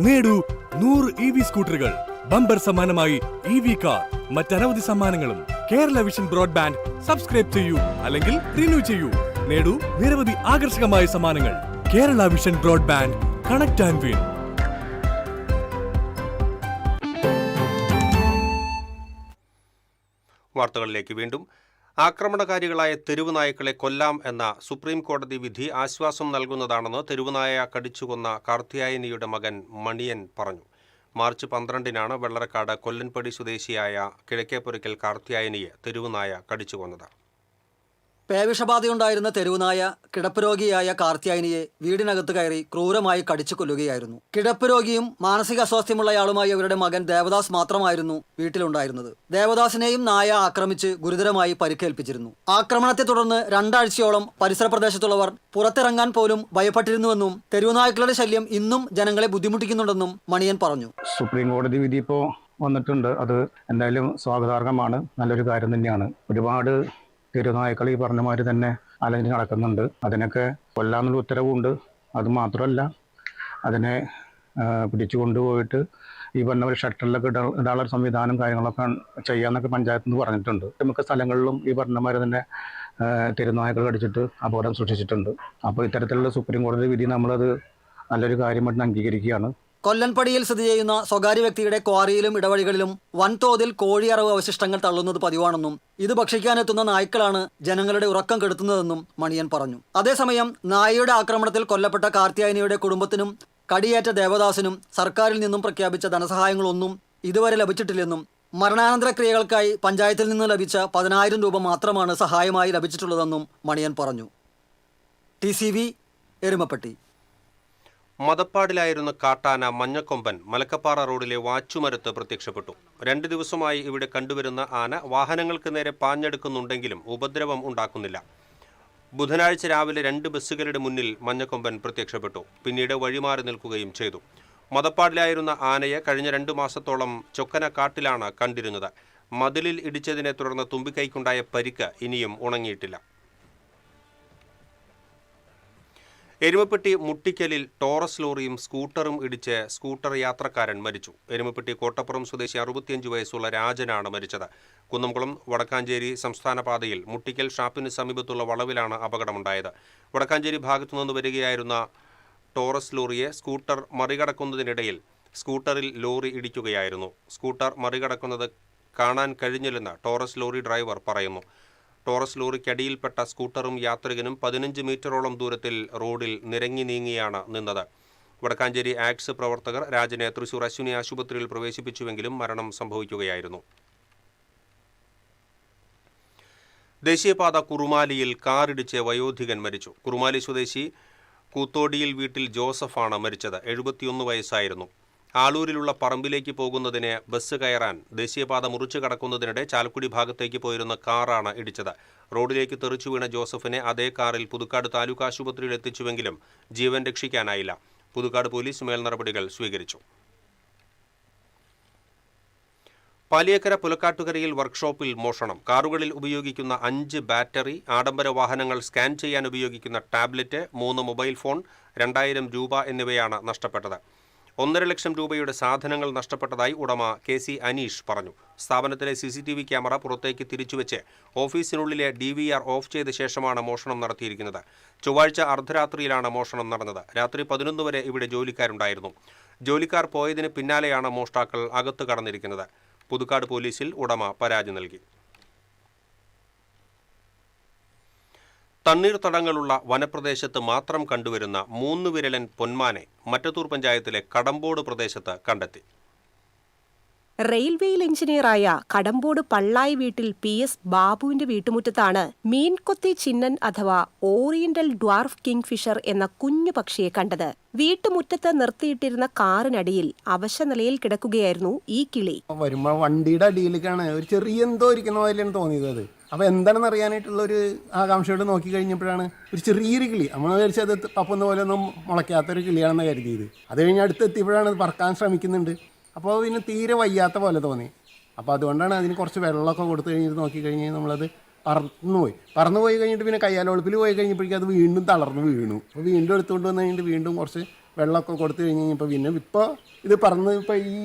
നേടൂ 100 EV സ്കൂട്ടറുകൾ, ബമ്പർ സമ്മാനമായി EV കാർ, മറ്റനവധി സമ്മാനങ്ങളും. കേരള വിഷൻ ബ്രോഡ്ബാൻഡ് സബ്സ്ക്രൈബ് ചെയ്യൂ, അല്ലെങ്കിൽ റിന്യൂ ചെയ്യൂ. നേടൂ നിരവധി ആകർഷകമായ സമ്മാനങ്ങൾ. Kerala vision broadband connect and win. വാർത്തകളിലേക്ക് വീണ്ടും. ആക്രമണകാരികളായ തെരുവുനായ്ക്കളെ കൊല്ലാം എന്ന സുപ്രീം കോടതി വിധി ആശ്വാസം നൽകുന്നതാണെന്ന് തെരുവുനായ കടിച്ചുകൊന്ന കാർത്തിയായനിയുടെ മകൻ മണിയൻ പറഞ്ഞു. മാർച്ച് 12-നാണ് വെള്ളറക്കാട് കൊല്ലൻപടി സ്വദേശിയായ കിഴക്കേപ്പുരയ്ക്കൽ കാർത്തിയായനിയെ തെരുവുനായ കടിച്ചുകൊന്നത്. പേവിഷബാധയുണ്ടായിരുന്ന തെരുവുനായ കിടപ്പ് രോഗിയായ കാർത്യായനിയെ വീടിനകത്ത് കയറി ക്രൂരമായി കടിച്ചു കൊല്ലുകയായിരുന്നു. കിടപ്പ് രോഗിയും മാനസിക അസ്വാസ്ഥ്യമുള്ളയാളുമായ ഇവരുടെ മകൻ ദേവദാസ് മാത്രമായിരുന്നു വീട്ടിലുണ്ടായിരുന്നത്. ദേവദാസിനെയും നായ ആക്രമിച്ച് ഗുരുതരമായി പരിക്കേൽപ്പിച്ചിരുന്നു. ആക്രമണത്തെ തുടർന്ന് 2 ആഴ്ചയോളം പരിസര പ്രദേശത്തുള്ളവർ പുറത്തിറങ്ങാൻ പോലും ഭയപ്പെട്ടിരുന്നുവെന്നും തെരുവുനായ്ക്കളുടെ ശല്യം ഇന്നും ജനങ്ങളെ ബുദ്ധിമുട്ടിക്കുന്നുണ്ടെന്നും മണിയൻ പറഞ്ഞു. സുപ്രീം കോടതി വിധി ഇപ്പോൾ വന്നിട്ടുണ്ട്. അത് എന്തായാലും സ്വാഗതാർഹമാണ്, നല്ലൊരു കാര്യം തന്നെയാണ്. ഒരുപാട് തെരുവുനായ്ക്കൾ ഈ പറഞ്ഞ മാതിരി തന്നെ അലഞ്ഞ് നടക്കുന്നുണ്ട്. അതിനൊക്കെ കൊല്ലാനുള്ള ഉത്തരവുണ്ട്. അതുമാത്രമല്ല, അതിനെ പിടിച്ചു കൊണ്ടുപോയിട്ട് ഈ പറഞ്ഞ ഒരു ഷട്ടറിലൊക്കെ ഇടാനുള്ള സംവിധാനം കാര്യങ്ങളൊക്കെ ചെയ്യാമെന്നൊക്കെ പഞ്ചായത്തിൽ നിന്ന് പറഞ്ഞിട്ടുണ്ട്. മിക്ക സ്ഥലങ്ങളിലും ഈ പറഞ്ഞ മാതിരി തന്നെ തെരുവുനായ്ക്കൾ കടിച്ചിട്ട് അപകടം സൃഷ്ടിച്ചിട്ടുണ്ട്. അപ്പോൾ ഇത്തരത്തിലുള്ള സുപ്രീം കോടതി വിധി നമ്മളത് നല്ലൊരു കാര്യമായിട്ട് അംഗീകരിക്കുകയാണ്. കൊല്ലൻപടിയിൽ സ്ഥിതി ചെയ്യുന്ന സ്വകാര്യ വ്യക്തിയുടെ ക്വാറിയിലും ഇടവഴികളിലും വൻതോതിൽ കോഴിയറവ് അവശിഷ്ടങ്ങൾ തള്ളുന്നത് പതിവാണെന്നും ഇത് ഭക്ഷിക്കാനെത്തുന്ന നായ്ക്കളാണ് ജനങ്ങളുടെ ഉറക്കം കെടുത്തുന്നതെന്നും മണിയൻ പറഞ്ഞു. അതേസമയം നായയുടെ ആക്രമണത്തിൽ കൊല്ലപ്പെട്ട കാർത്യായനിയുടെ കുടുംബത്തിനും കടിയേറ്റ ദേവദാസിനും സർക്കാരിൽ നിന്നും പ്രഖ്യാപിച്ച ധനസഹായങ്ങളൊന്നും ഇതുവരെ ലഭിച്ചിട്ടില്ലെന്നും മരണാനന്തര ക്രിയകൾക്കായി പഞ്ചായത്തിൽ നിന്ന് ലഭിച്ച 10,000 രൂപ മാത്രമാണ് സഹായമായി ലഭിച്ചിട്ടുള്ളതെന്നും മണിയൻ പറഞ്ഞു. TCV എരുമപ്പെട്ടി. മദപ്പാടിലായിരുന്ന കാട്ടാന മഞ്ഞക്കൊമ്പൻ മലക്കപ്പാറ റോഡിലെ വാച്ചുമരത്ത് പ്രത്യക്ഷപ്പെട്ടു. 2 ദിവസമായി ഇവിടെ കണ്ടുവരുന്ന ആന വാഹനങ്ങൾക്ക് നേരെ പാഞ്ഞെടുക്കുന്നുണ്ടെങ്കിലും ഉപദ്രവം ഉണ്ടാക്കുന്നില്ല. ബുധനാഴ്ച രാവിലെ 2 ബസ്സുകളുടെ മുന്നിൽ മഞ്ഞക്കൊമ്പൻ പ്രത്യക്ഷപ്പെട്ടു. പിന്നീട് വഴിമാറി നിൽക്കുകയും ചെയ്തു. മദപ്പാടിലായിരുന്ന ആനയെ കഴിഞ്ഞ 2 മാസത്തോളം ചൊക്കന കാട്ടിലാണ് കണ്ടിരുന്നത്. മതിലിൽ ഇടിച്ചതിനെ തുടർന്ന് തുമ്പിക്കൈക്കുണ്ടായ പരിക്ക് ഇനിയും ഉണങ്ങിയിട്ടില്ല. എരുമപ്പെട്ടി മുട്ടിക്കലിൽ ടോറസ് ലോറിയും സ്കൂട്ടറും ഇടിച്ച് സ്കൂട്ടർ യാത്രക്കാരൻ മരിച്ചു. എരുമപ്പെട്ടി കോട്ടപ്പുറം സ്വദേശി 65 വയസ്സുള്ള രാജനാണ് മരിച്ചത്. കുന്നംകുളം വടക്കാഞ്ചേരി സംസ്ഥാന പാതയിൽ മുട്ടിക്കൽ ഷാപ്പിന് സമീപത്തുള്ള വളവിലാണ് അപകടമുണ്ടായത്. വടക്കാഞ്ചേരി ഭാഗത്തുനിന്ന് വരികയായിരുന്ന ടോറസ് ലോറിയെ സ്കൂട്ടർ മറികടക്കുന്നതിനിടയിൽ സ്കൂട്ടറിൽ ലോറി ഇടിക്കുകയായിരുന്നു. സ്കൂട്ടർ മറികടക്കുന്നത് കാണാൻ കഴിഞ്ഞില്ലെന്ന് ടോറസ് ലോറി ഡ്രൈവർ പറയുന്നു. ടോറസ് ലോറിക്കടിയിൽപ്പെട്ട സ്കൂട്ടറും യാത്രികനും 15 മീറ്ററോളം ദൂരത്തിൽ റോഡിൽ നിരങ്ങി നീങ്ങിയാണ് നിന്നത്. വടക്കാഞ്ചേരി ആക്ട്സ് പ്രവർത്തകർ രാജനെ തൃശൂർ അശ്വിനി ആശുപത്രിയിൽ പ്രവേശിപ്പിച്ചുവെങ്കിലും മരണം സംഭവിക്കുകയായിരുന്നു. ദേശീയപാത കുറുമാലിയിൽ കാറിടിച്ച് വയോധികൻ മരിച്ചു. കുറുമാലി സ്വദേശി കൂത്തോടിയിൽ വീട്ടിൽ ജോസഫാണ് മരിച്ചത്. 71 വയസ്സായിരുന്നു. ആളൂരിലുള്ള പറമ്പിലേക്ക് പോകുന്നതിന് ബസ് കയറാൻ ദേശീയപാത മുറിച്ചു കടക്കുന്നതിനിടെ ചാലക്കുടി ഭാഗത്തേക്ക് പോയിരുന്ന കാറാണ് ഇടിച്ചത്. റോഡിലേക്ക് തെറിച്ചു വീണ ജോസഫിനെ അതേ കാറിൽ പുതുക്കാട് താലൂക്ക് ആശുപത്രിയിൽ എത്തിച്ചുവെങ്കിലും ജീവൻ രക്ഷിക്കാനായില്ല. പുതുക്കാട് പോലീസ് മേൽ നടപടികൾ സ്വീകരിച്ചു. പാലിയേക്കര പുലക്കാട്ടുകരയിൽ വർക്ക്ഷോപ്പിൽ മോഷണം. കാറുകളിൽ ഉപയോഗിക്കുന്ന 5 ബാറ്ററി, ആഡംബര വാഹനങ്ങൾ സ്കാൻ ചെയ്യാൻ ഉപയോഗിക്കുന്ന ടാബ്ലറ്റ്, 3 മൊബൈൽ ഫോൺ, 2000 രൂപ എന്നിവയാണ് നഷ്ടപ്പെട്ടത്. 1.5 ലക്ഷം രൂപയുടെ സാധനങ്ങൾ നഷ്ടപ്പെട്ടതായി ഉടമ KC അനീഷ് പറഞ്ഞു. സ്ഥാപനത്തിലെ CCTV ക്യാമറ പുറത്തേക്ക് തിരിച്ചുവെച്ച് ഓഫീസിനുള്ളിലെ DVR ഓഫ് ചെയ്ത ശേഷമാണ് മോഷണം നടത്തിയിരിക്കുന്നത്. ചൊവ്വാഴ്ച അർദ്ധരാത്രിയിലാണ് മോഷണം നടന്നത്. രാത്രി 11 വരെ ഇവിടെ ജോലിക്കാരുണ്ടായിരുന്നു. ജോലിക്കാർ പോയതിന് പിന്നാലെയാണ് മോഷ്ടാക്കൾ അകത്ത് കടന്നിരിക്കുന്നത്. പുതുക്കാട് പോലീസിൽ ഉടമ പരാതി നൽകി. തണ്ണീർത്തടങ്ങളുള്ള വനപ്രദേശത്ത് മാത്രം കണ്ടുവരുന്ന 3 വിരലൻ പൊന്മാനെ മറ്റത്തൂർ പഞ്ചായത്തിലെ കടമ്പോട് പ്രദേശത്ത് കണ്ടെത്തി. റെയിൽവേയിൽ എഞ്ചിനീയറായ കടമ്പോട് പള്ളായി വീട്ടിൽ PS ബാബുവിന്റെ വീട്ടുമുറ്റത്താണ് മീൻകൊത്തി ചിന്നൻ അഥവാ ഓറിയന്റൽ ഡ്വാർഫ് കിങ് ഫിഷർ എന്ന കുഞ്ഞു പക്ഷിയെ കണ്ടത്. വീട്ടുമുറ്റത്ത് നിർത്തിയിട്ടിരുന്ന കാറിനടിയിൽ അവശനിലയിൽ കിടക്കുകയായിരുന്നു ഈ കിളി. വരുമ്പോ വണ്ടിയുടെ അടിയിലേക്കാണ് ഒരു ചെറിയ എന്തോ ഇരിക്കുന്ന പോലെയാണ് തോന്നിയത്. അത് അപ്പോൾ എന്താണെന്ന് അറിയാനായിട്ടുള്ള ഒരു ആകാംക്ഷയോട് നോക്കി കഴിഞ്ഞപ്പോഴാണ് ഒരു ചെറിയൊരു കിളി. നമ്മൾ വിചാരിച്ചത് തപ്പുന്ന പോലെ ഒന്നും മുളയ്ക്കാത്തൊരു കിളിയാണെന്ന് കരുതിയത്. അത് കഴിഞ്ഞ് അടുത്തെത്തിയപ്പോഴാണ് അത് പറക്കാൻ ശ്രമിക്കുന്നുണ്ട്. അപ്പോൾ പിന്നെ തീരെ വയ്യാത്ത പോലെ തോന്നി. അപ്പോൾ അതുകൊണ്ടാണ് അതിന് കുറച്ച് വെള്ളമൊക്കെ കൊടുത്തു കഴിഞ്ഞിട്ട് നോക്കി കഴിഞ്ഞ് നമ്മളത് പറന്നു പോയി കഴിഞ്ഞിട്ട് പിന്നെ കയ്യാലൊളിപ്പിൽ പോയി കഴിഞ്ഞപ്പോഴേക്കും അത് വീണ്ടും തളർന്ന് വീണു. അപ്പോൾ വീണ്ടും എടുത്തുകൊണ്ട് വന്നു കഴിഞ്ഞിട്ട് വീണ്ടും കുറച്ച് വെള്ളമൊക്കെ കൊടുത്തു കഴിഞ്ഞ് കഴിഞ്ഞപ്പോൾ പിന്നെ ഇപ്പോൾ ഇത് പറന്ന് ഇപ്പോൾ ഈ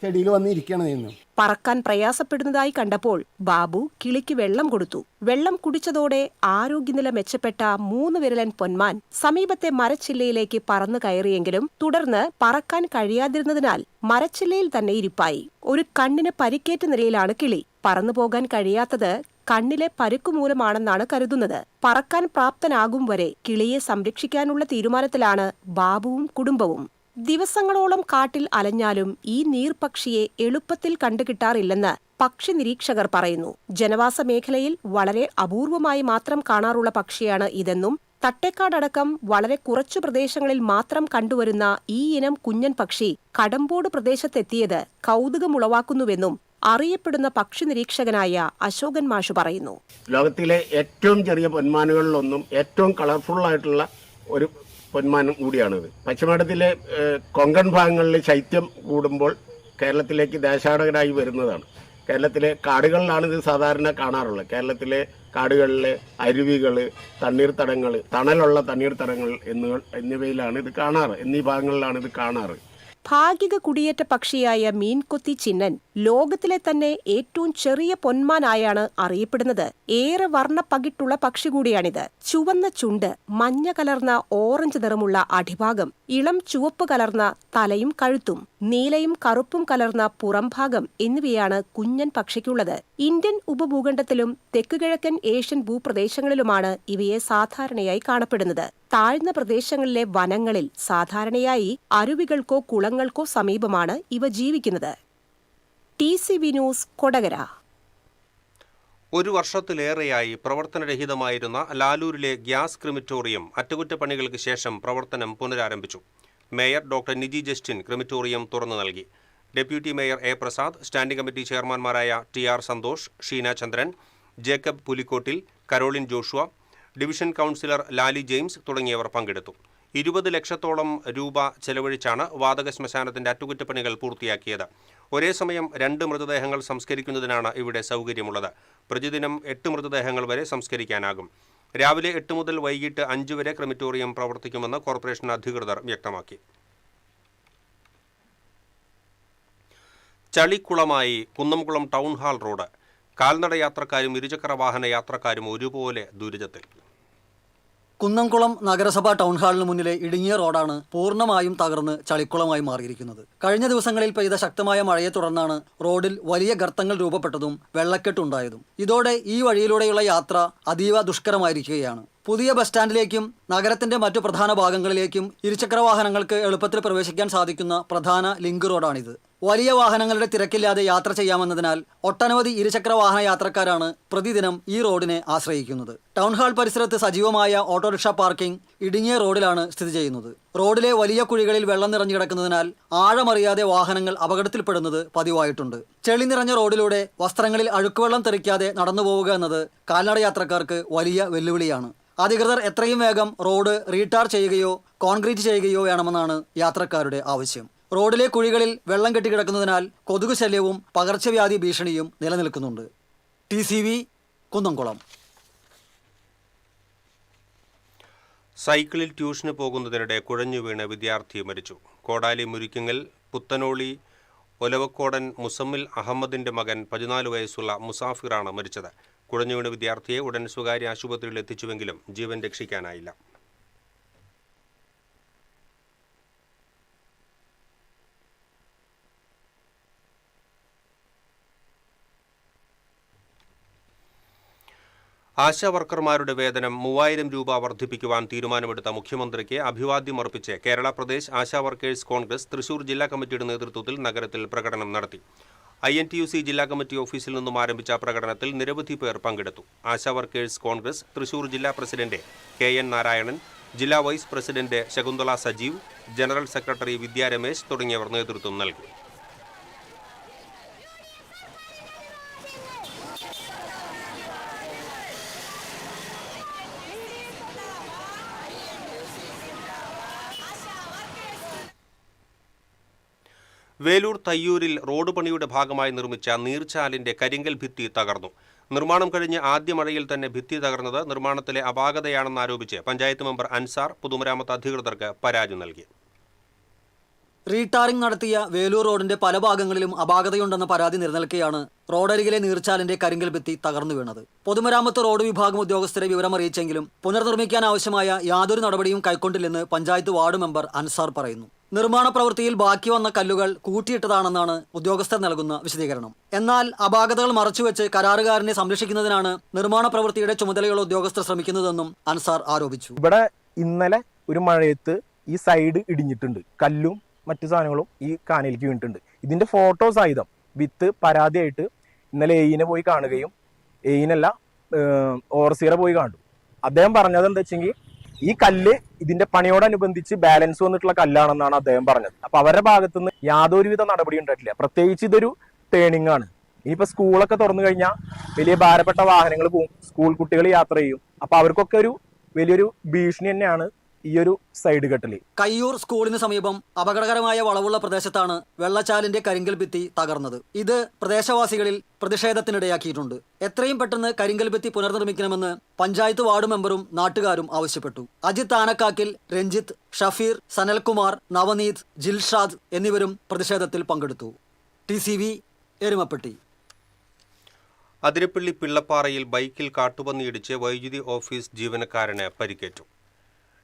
ചെടിയിൽ വന്നിരിക്കുകയാണ് ചെയ്യുന്നത്. പറക്കാൻ പ്രയാസപ്പെടുന്നതായി കണ്ടപ്പോൾ ബാബു കിളിക്ക് വെള്ളം കൊടുത്തു. വെള്ളം കുടിച്ചതോടെ ആരോഗ്യനില മെച്ചപ്പെട്ട 3 വിരലൻ പൊന്മാൻ സമീപത്തെ മരച്ചില്ലയിലേക്ക് പറന്നു കയറിയെങ്കിലും തുടർന്ന് പറക്കാൻ കഴിയാതിരുന്നതിനാൽ മരച്ചില്ലയിൽ തന്നെ ഇരിപ്പായി. ഒരു കണ്ണിന് പരിക്കേറ്റ നിലയിലാണ് കിളി. പറന്നു പോകാൻ കഴിയാത്തത് കണ്ണിലെ പരുക്കുമൂലമാണെന്നാണ് കരുതുന്നത്. പറക്കാൻ പ്രാപ്തനാകും വരെ കിളിയെ സംരക്ഷിക്കാനുള്ള തീരുമാനത്തിലാണ് ബാബുവും കുടുംബവും. ദിവസങ്ങളോളം കാട്ടിൽ അലഞ്ഞാലും ഈ നീർപക്ഷിയെ എളുപ്പത്തിൽ കണ്ടുകിട്ടാറില്ലെന്ന് പക്ഷി നിരീക്ഷകർ പറയുന്നു. ജനവാസ മേഖലയിൽ വളരെ അപൂർവമായി മാത്രം കാണാറുള്ള പക്ഷിയാണ് ഇതെന്നും തട്ടേക്കാടടക്കം വളരെ കുറച്ചു പ്രദേശങ്ങളിൽ മാത്രം കണ്ടുവരുന്ന ഈ ഇനം കുഞ്ഞൻ പക്ഷി കടമ്പോട് പ്രദേശത്തെത്തിയത് കൗതുകമുളവാക്കുന്നുവെന്നും അറിയപ്പെടുന്ന പക്ഷി നിരീക്ഷകനായ അശോകൻ മാഷ് പറയുന്നു. ലോകത്തിലെ ഏറ്റവും ചെറിയ പൊന്മാനുകളിലൊന്നും ഏറ്റവും കളർഫുൾ ആയിട്ടുള്ള ഒരു പൊന്മാനം കൂടിയാണിത്. പശ്ചിമഘട്ടത്തിലെ കൊങ്കൺ ഭാഗങ്ങളിൽ ശൈത്യം കൂടുമ്പോൾ കേരളത്തിലേക്ക് ദേശാടകരായി വരുന്നതാണ്. കേരളത്തിലെ കാടുകളിലാണ് ഇത് സാധാരണ കാണാറുള്ളത്. കേരളത്തിലെ കാടുകളിലെ അരുവികൾ, തണ്ണീർത്തടങ്ങൾ, തണലുള്ള തണ്ണീർത്തടങ്ങൾ എന്നിവയിലാണ് ഇത് കാണാറ്. എന്നീ ഭാഗങ്ങളിലാണ് ഇത് കാണാറ്. ഭാഗിക കുടിയേറ്റ പക്ഷിയായ മീൻകൊത്തി ചിന്നൻ ലോകത്തിലെ തന്നെ ഏറ്റവും ചെറിയ പൊന്മാനായാണ് അറിയപ്പെടുന്നത്. ഏറെ വർണ്ണപ്പകിട്ടുള്ള പക്ഷി കൂടിയാണിത്. ചുവന്ന ചുണ്ട്, മഞ്ഞ കലർന്ന ഓറഞ്ച് നിറമുള്ള അടിഭാഗം, ഇളം ചുവപ്പ് കലർന്ന തലയും കഴുത്തും, നീലയും കറുപ്പും കലർന്ന പുറംഭാഗം എന്നിവയാണ് കുഞ്ഞൻ പക്ഷിക്കുള്ളത്. ഇന്ത്യൻ ഉപഭൂഖണ്ഡത്തിലും തെക്കുകിഴക്കൻ ഏഷ്യൻ ഭൂപ്രദേശങ്ങളിലുമാണ് ഇവയെ സാധാരണയായി കാണപ്പെടുന്നത്. താഴ്ന്ന പ്രദേശങ്ങളിലെ വനങ്ങളിൽ സാധാരണയായി അരുവികൾക്കോ കുളങ്ങൾക്കോ സമീപമാണ് ഇവ ജീവിക്കുന്നത്. TCV news, Kodakara. ഒരു വർഷത്തിലേറെയായി പ്രവർത്തനരഹിതമായിരുന്ന ലാലൂരിലെ ഗ്യാസ് ക്രിമിറ്റോറിയം അറ്റകുറ്റപ്പണികൾക്ക് ശേഷം പ്രവർത്തനം പുനരാരംഭിച്ചു. Mayor doctor Niji Justin crematorium തുറന്നു നൽകി. Deputy mayor A Prasad, standing committee ചെയർമാൻമാരായ TR Santhosh, Sheena Chandran, Jacob Pulikkottil, Caroline Joshua, division councillor Lali James തുടങ്ങിയവർ പങ്കെടുത്തു. 20 ലക്ഷത്തോളം രൂപ ചെലവഴിച്ചാണ് വാതക ശ്മശാനത്തിന്റെ അറ്റകുറ്റപ്പണികൾ പൂർത്തിയാക്കിയത്. ഒരേ സമയം 2 മൃതദേഹങ്ങൾ സംസ്കരിക്കുന്നതിനാണ് ഇവിടെ സൗകര്യമുള്ളത്. പ്രതിദിനം 8 മൃതദേഹങ്ങൾ വരെ സംസ്കരിക്കാനാകും. രാവിലെ 8 മുതൽ വൈകിട്ട് 5 വരെ ക്രിമിറ്റോറിയം പ്രവർത്തിക്കുമെന്ന് കോർപ്പറേഷൻ അധികൃതർ വ്യക്തമാക്കി. ചളിക്കുളമായി കുന്നംകുളം ടൗൺ ഹാൾ റോഡ്. കാൽനട യാത്രക്കാരും ഇരുചക്ര വാഹന യാത്രക്കാരും ഒരുപോലെ ദുരിതത്തിൽ. കുന്നംകുളം നഗരസഭാ ടൗൺ ഹാളിന് മുന്നിലെ ഇടുങ്ങിയ റോഡാണ് പൂർണ്ണമായും തകർന്ന് ചളിക്കുളമായി മാറിയിരിക്കുന്നത്. കഴിഞ്ഞ ദിവസങ്ങളിൽ പെയ്ത ശക്തമായ മഴയെ തുടർന്നാണ് റോഡിൽ വലിയ ഗർത്തങ്ങൾ രൂപപ്പെട്ടതും വെള്ളക്കെട്ടുണ്ടായതും. ഇതോടെ ഈ വഴിയിലൂടെയുള്ള യാത്ര അതീവ ദുഷ്കരമായിരിക്കുകയാണ്. പുതിയ ബസ് സ്റ്റാൻഡിലേക്കും നഗരത്തിന്റെ മറ്റു പ്രധാന ഭാഗങ്ങളിലേക്കും ഇരുചക്ര വാഹനങ്ങൾക്ക് എളുപ്പത്തിൽ പ്രവേശിക്കാൻ സാധിക്കുന്ന പ്രധാന ലിങ്ക് റോഡാണിത്. വലിയ വാഹനങ്ങളുടെ തിരക്കില്ലാതെ യാത്ര ചെയ്യാമെന്നതിനാൽ ഒട്ടനവധി ഇരുചക്ര വാഹന യാത്രക്കാരാണ് പ്രതിദിനം ഈ റോഡിനെ ആശ്രയിക്കുന്നത്. ടൗൺ ഹാൾ പരിസരത്ത് സജീവമായ ഓട്ടോറിക്ഷ പാർക്കിംഗ് ഇടുങ്ങിയ റോഡിലാണ് സ്ഥിതി ചെയ്യുന്നത്. റോഡിലെ വലിയ കുഴികളിൽ വെള്ളം നിറഞ്ഞു കിടക്കുന്നതിനാൽ ആഴമറിയാതെ വാഹനങ്ങൾ അപകടത്തിൽപ്പെടുന്നത് പതിവായിട്ടുണ്ട്. ചെളി നിറഞ്ഞ റോഡിലൂടെ വസ്ത്രങ്ങളിൽ അഴുക്കുവെള്ളം തെറിക്കാതെ നടന്നു പോവുക എന്നത് കാൽനട യാത്രക്കാർക്ക് വലിയ വെല്ലുവിളിയാണ്. അധികൃതർ എത്രയും വേഗം റോഡ് റീടാർ ചെയ്യുകയോ കോൺക്രീറ്റ് ചെയ്യുകയോ വേണമെന്നാണ് യാത്രക്കാരുടെ ആവശ്യം. റോഡിലെ കുഴികളിൽ വെള്ളം കെട്ടിക്കിടക്കുന്നതിനാൽ കൊതുക് ശല്യവും പകർച്ചവ്യാധി ഭീഷണിയും നിലനിൽക്കുന്നുണ്ട്. TCV, കുന്നംകുളം. സൈക്കിളിൽ ട്യൂഷന് പോകുന്നതിനിടെ കുഴഞ്ഞു വീണ് വിദ്യാർത്ഥി മരിച്ചു. കോടാലി മുരിക്കുങ്ങൽ പുത്തനോളി ഒലവക്കോടൻ മുസമ്മിൽ അഹമ്മദിന്റെ മകൻ 14 വയസ്സുള്ള മുസാഫിറാണ് മരിച്ചത്. കുഴഞ്ഞു വീണ വിദ്യാർത്ഥിയെ ഉടൻ സ്വകാര്യ ആശുപത്രിയിൽ എത്തിച്ചുവെങ്കിലും ജീവൻ രക്ഷിക്കാനായില്ല. ആശാവർക്കർമാരുടെ വേതനം 3000 രൂപ വർദ്ധിപ്പിക്കുവാൻ തീരുമാനമെടുത്ത മുഖ്യമന്ത്രിക്ക് അഭിവാദ്യം അർപ്പിച്ച് കേരള പ്രദേശ് ആശാ വർക്കേഴ്സ് കോൺഗ്രസ് തൃശൂർ ജില്ലാ കമ്മിറ്റിയുടെ നേതൃത്വത്തിൽ നഗരത്തിൽ പ്രകടനം നടത്തി. INTUC ജില്ലാ കമ്മിറ്റി ഓഫീസിൽ നിന്നും ആരംഭിച്ച പ്രകടനത്തിൽ നിരവധി പേർ പങ്കെടുത്തു. ആശാ വർക്കേഴ്സ് കോൺഗ്രസ് തൃശൂർ ജില്ലാ പ്രസിഡന്റ് KN നാരായണൻ, ജില്ലാ vice president Shakuntala Sajeev, general secretary Vidya Ramesh തുടങ്ങിയവർ നേതൃത്വം നൽകി. വേലൂർ തയ്യൂരിൽ റോഡ് പണിയുടെ ഭാഗമായി നിർമ്മിച്ച നീർച്ചാലിന്റെ കരിങ്കൽ ഭിത്തി തകർന്നു. നിർമ്മാണം കഴിഞ്ഞ് ആദ്യ മഴയിൽ തന്നെ ഭിത്തി തകർന്നത് നിർമ്മാണത്തിലെ അപാകതയാണെന്നാരോപിച്ച് പഞ്ചായത്ത് മെമ്പർ അൻസാർ പൊതുമരാമത്ത് അധികൃതർക്ക് പരാതി നൽകി. റീടാറിംഗ് നടത്തിയ വേലൂർ റോഡിന്റെ പല ഭാഗങ്ങളിലും അപാകതയുണ്ടെന്ന പരാതി നിലനിൽക്കെയാണ് റോഡരികിലെ നീർച്ചാലിന്റെ കരിങ്കൽ ഭിത്തി തകർന്നു വീണത്. പൊതുമരാമത്ത് റോഡ് വിഭാഗം ഉദ്യോഗസ്ഥരെ വിവരമറിയിച്ചെങ്കിലും പുനർനിർമ്മിക്കാൻ ആവശ്യമായ യാതൊരു നടപടിയും കൈക്കൊണ്ടില്ലെന്ന് പഞ്ചായത്ത് വാർഡ് മെമ്പർ അൻസാർ പറയുന്നു. നിർമ്മാണ പ്രവൃത്തിയിൽ ബാക്കി വന്ന കല്ലുകൾ കൂട്ടിയിട്ടതാണെന്നാണ് ഉദ്യോഗസ്ഥർ നൽകുന്ന വിശദീകരണം. എന്നാൽ അപാകതകൾ മറച്ചുവെച്ച് കരാറുകാരനെ സംരക്ഷിക്കുന്നതിനാണ് നിർമ്മാണ പ്രവൃത്തിയുടെ ചുമതലയുള്ള ഉദ്യോഗസ്ഥർ ശ്രമിക്കുന്നതെന്നും അൻസാർ ആരോപിച്ചു. ഇവിടെ ഇന്നലെ ഒരു മഴയത്ത് ഈ സൈഡ് ഇടിഞ്ഞിട്ടുണ്ട്. കല്ലും മറ്റു സാധനങ്ങളും ഈ കാനയിലേക്ക് വീണിട്ടുണ്ട്. ഇതിൻ്റെ ഫോട്ടോ സഹിതം വിത്ത് പരാതിയായിട്ട് ഇന്നലെ എയിനെ പോയി കാണുകയും എയിനല്ല ഓവർസിയറെ പോയി കണ്ടു. അദ്ദേഹം പറഞ്ഞത് എന്താ വെച്ചെങ്കിൽ ഈ കല്ല് ഇതിന്റെ പണിയോടനുബന്ധിച്ച് ബാലൻസ് വന്നിട്ടുള്ള കല്ലാണെന്നാണ് അദ്ദേഹം പറഞ്ഞത്. അപ്പൊ അവരുടെ ഭാഗത്തുനിന്ന് യാതൊരുവിധ നടപടി ഉണ്ടായിട്ടില്ല. പ്രത്യേകിച്ച് ഇതൊരു ടേണിംഗ് ആണ്. ഇനിയിപ്പോ സ്കൂളൊക്കെ തുറന്നു കഴിഞ്ഞാൽ വലിയ ഭാരപ്പെട്ട വാഹനങ്ങൾ പോകും, സ്കൂൾ കുട്ടികൾ യാത്ര ചെയ്യും. അപ്പൊ അവർക്കൊക്കെ ഒരു വലിയൊരു ഭീഷണി തന്നെയാണ് ഈ ഒരു സൈഡ് കെട്ടല്. കയ്യൂർ സ്കൂളിന് സമീപം അപകടകരമായ വളവുള്ള പ്രദേശത്താണ് വെള്ളച്ചാലിന്റെ കരിങ്കൽ ഭിത്തി തകർന്നത്. ഇത് പ്രദേശവാസികളിൽ പ്രതിഷേധത്തിനിടയാക്കിയിട്ടുണ്ട്. എത്രയും പെട്ടെന്ന് കരിങ്കൽ ഭിത്തി പുനർനിർമ്മിക്കണമെന്ന് പഞ്ചായത്ത് വാർഡ് മെമ്പറും നാട്ടുകാരും ആവശ്യപ്പെട്ടു. അജിത് ആനക്കാക്കിൽ, രഞ്ജിത്ത്, ഷഫീർ, സനൽകുമാർ, നവനീത്, ജിൽഷാദ് എന്നിവരും പ്രതിഷേധത്തിൽ പങ്കെടുത്തു. TCV എരുമപ്പെട്ടി. അതിരപ്പള്ളി പിള്ളപ്പാറയിൽ ബൈക്കിൽ കാട്ടുപന്നിയിടിച്ച് വൈദ്യുതി ഓഫീസ് ജീവനക്കാരന് പരിക്കേറ്റു.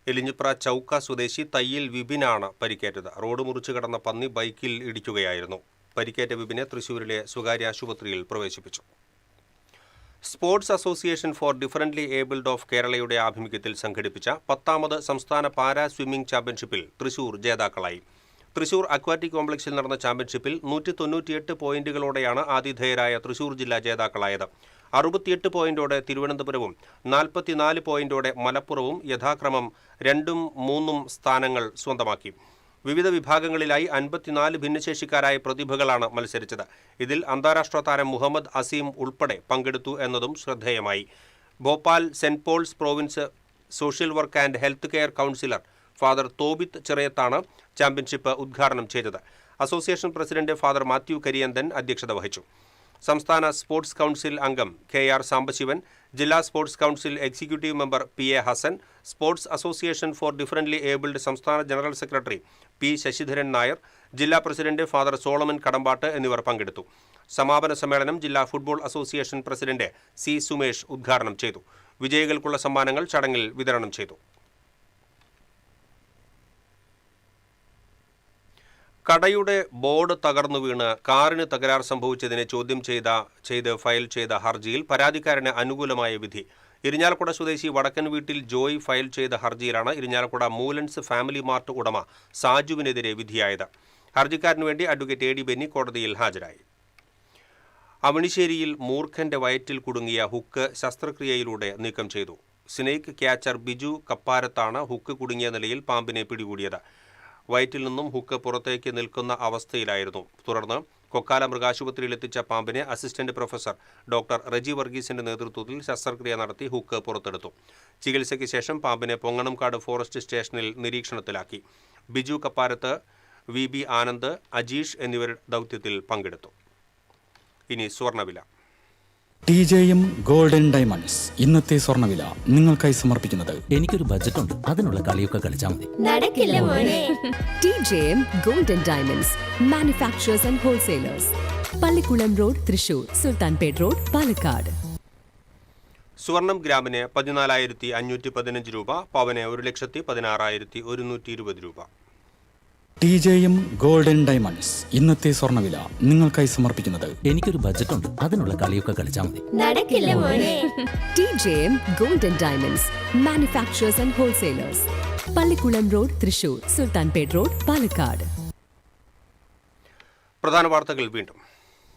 എലിഞ്ഞിപ്ര ചൗക്ക സ്വദേശി തയ്യിൽ വിപിനാണ് പരിക്കേറ്റത്. റോഡ് മുറിച്ചു കടന്ന പന്നി ബൈക്കിൽ ഇടിക്കുകയായിരുന്നു. പരിക്കേറ്റ വിപിനെ തൃശൂരിലെ സ്വകാര്യ ആശുപത്രിയിൽ പ്രവേശിപ്പിച്ചു. Sports association for differently abled of കേരളയുടെ ആഭിമുഖ്യത്തിൽ സംഘടിപ്പിച്ച 10ാമത് സംസ്ഥാന പാരാ സ്വിമ്മിംഗ് ചാമ്പ്യൻഷിപ്പിൽ തൃശൂർ ജേതാക്കളായി. തൃശൂർ അക്വാറ്റിക് കോംപ്ലക്സിൽ നടന്ന ചാമ്പ്യൻഷിപ്പിൽ 198 പോയിന്റുകളോടെയാണ് ആതിഥേയരായ തൃശൂർ ജില്ല ജേതാക്കളായത്. 68 പോയിന്റോടെ തിരുവനന്തപുരവും 44 പോയിന്റോടെ മലപ്പുറവും യഥാക്രമം 2ഉം 3ഉം സ്ഥാനങ്ങൾ സ്വന്തമാക്കി. വിവിധ വിഭാഗങ്ങളിലായി 54 ഭിന്നശേഷിക്കാരായ പ്രതിഭകളാണ് മത്സരിച്ചത്. ഇതിൽ അന്താരാഷ്ട്ര താരം മുഹമ്മദ് അസീം ഉൾപ്പെടെ പങ്കെടുത്തു എന്നതും ശ്രദ്ധേയമായി. Bhopal Saint Paul's province social work and health care councillor father Tobit ചിറയത്താണ് ചാമ്പ്യൻഷിപ്പ് ഉദ്ഘാടനം ചെയ്തത്. Association president father Mathew Kariyanthan അധ്യക്ഷത വഹിച്ചു. സംസ്ഥാന സ്പോർട്സ് കൗൺസിൽ അംഗം KR സാംബശിവൻ, ജില്ലാ sports council executive member PA Hasan, sports association for differently abled സംസ്ഥാന general secretary P Sasidharan Nair, ജില്ലാ പ്രസിഡന്റ് ഫാദർ സോളമൻ കടമ്പാട്ട് എന്നിവർ പങ്കെടുത്തു. സമാപന സമ്മേളനം ജില്ലാ football association president C Sumesh ഉദ്ഘാടനം ചെയ്തു. വിജയികൾക്കുള്ള സമ്മാനങ്ങൾ ചടങ്ങിൽ വിതരണം ചെയ്തു. കടയുടെ ബോർഡ് തകർന്നു വീണ് കാറിന് തകരാർ സംഭവിച്ചതിനെ ചോദ്യം ചെയ്ത് ഫയൽ ചെയ്ത ഹർജിയിൽ പരാതിക്കാരന് അനുകൂലമായ വിധി. ഇരിഞ്ഞാലക്കുട സ്വദേശി വടക്കൻ വീട്ടിൽ ജോയ് ഫയൽ ചെയ്ത ഹർജിയിലാണ് ഇരിഞ്ഞാലക്കുട മൂലൻസ് ഫാമിലി മാർട്ട് ഉടമ സാജുവിനെതിരെ വിധിയായത്. ഹർജിക്കാരനു വേണ്ടി അഡ്വക്കേറ്റ് AD ബെന്നി കോടതിയിൽ ഹാജരായി. അവണിശ്ശേരിയിൽ മൂർഖന്റെ വയറ്റിൽ കുടുങ്ങിയ ഹുക്ക് ശസ്ത്രക്രിയയിലൂടെ നീക്കം ചെയ്തു. സ്നേക്ക് ക്യാച്ചർ ബിജു കപ്പാരത്താണ് ഹുക്ക് കുടുങ്ങിയ നിലയിൽ പാമ്പിനെ പിടികൂടിയത്. വയറ്റിൽ നിന്നും ഹുക്ക് പുറത്തേക്ക് നിൽക്കുന്ന അവസ്ഥയിലായിരുന്നു. തുടർന്ന് കൊക്കാല മൃഗാശുപത്രിയിൽ എത്തിച്ച പാമ്പിനെ അസിസ്റ്റന്റ് പ്രൊഫസർ ഡോക്ടർ റെജി വർഗീസിന്റെ നേതൃത്വത്തിൽ ശസ്ത്രക്രിയ നടത്തി ഹുക്ക് പുറത്തെടുത്തു. ചികിത്സയ്ക്ക് ശേഷം പാമ്പിനെ പൊങ്ങണംകാട് ഫോറസ്റ്റ് സ്റ്റേഷനിൽ നിരീക്ഷണത്തിലാക്കി. ബിജു കപ്പാരത്ത്, VB ആനന്ദ്, അജീഷ് എന്നിവർ ദൗത്യത്തിൽ പങ്കെടുത്തു. ഇനി സ്വർണ്ണവില. TJM ഗോൾഡൻ ഡയമണ്ട്സ് ഇന്നത്തെ സ്വർണ്ണവില നിങ്ങൾക്കായി സമർപ്പിക്കുന്നത്. എനിക്കൊരു ബജറ്റ് ഉണ്ട്, അതിനുള്ള കളിയൊക്കെ കളിച്ചാൽ മതി. നടക്കില്ല മോനെ. TJM golden diamonds manufacturers and wholesalers, Pallikulam road, Thrissur, Sultanpet road, Palakkad. സ്വർണം ഗ്രാമിന് 14,515 രൂപ, പവന് 1,16,120 രൂപ. TJM ഗോൾഡൻ ഡയമണ്ട്സ് ഇന്നത്തെ സ്വർണ്ണവില നിങ്ങൾക്കായി സമർപ്പിക്കുന്നത്. എനിക്കൊരു ബജറ്റ് ഉണ്ട്, അതിനുള്ള കളിയൊക്കെ കളിച്ചാൽ മതി. നടക്കില്ല മോനെ. TJM golden diamonds manufacturers and wholesalers, Pallikulam road, Thrissur, Sultanpet road, Palakkad. പ്രധാന വാർത്തകൾ വീണ്ടും.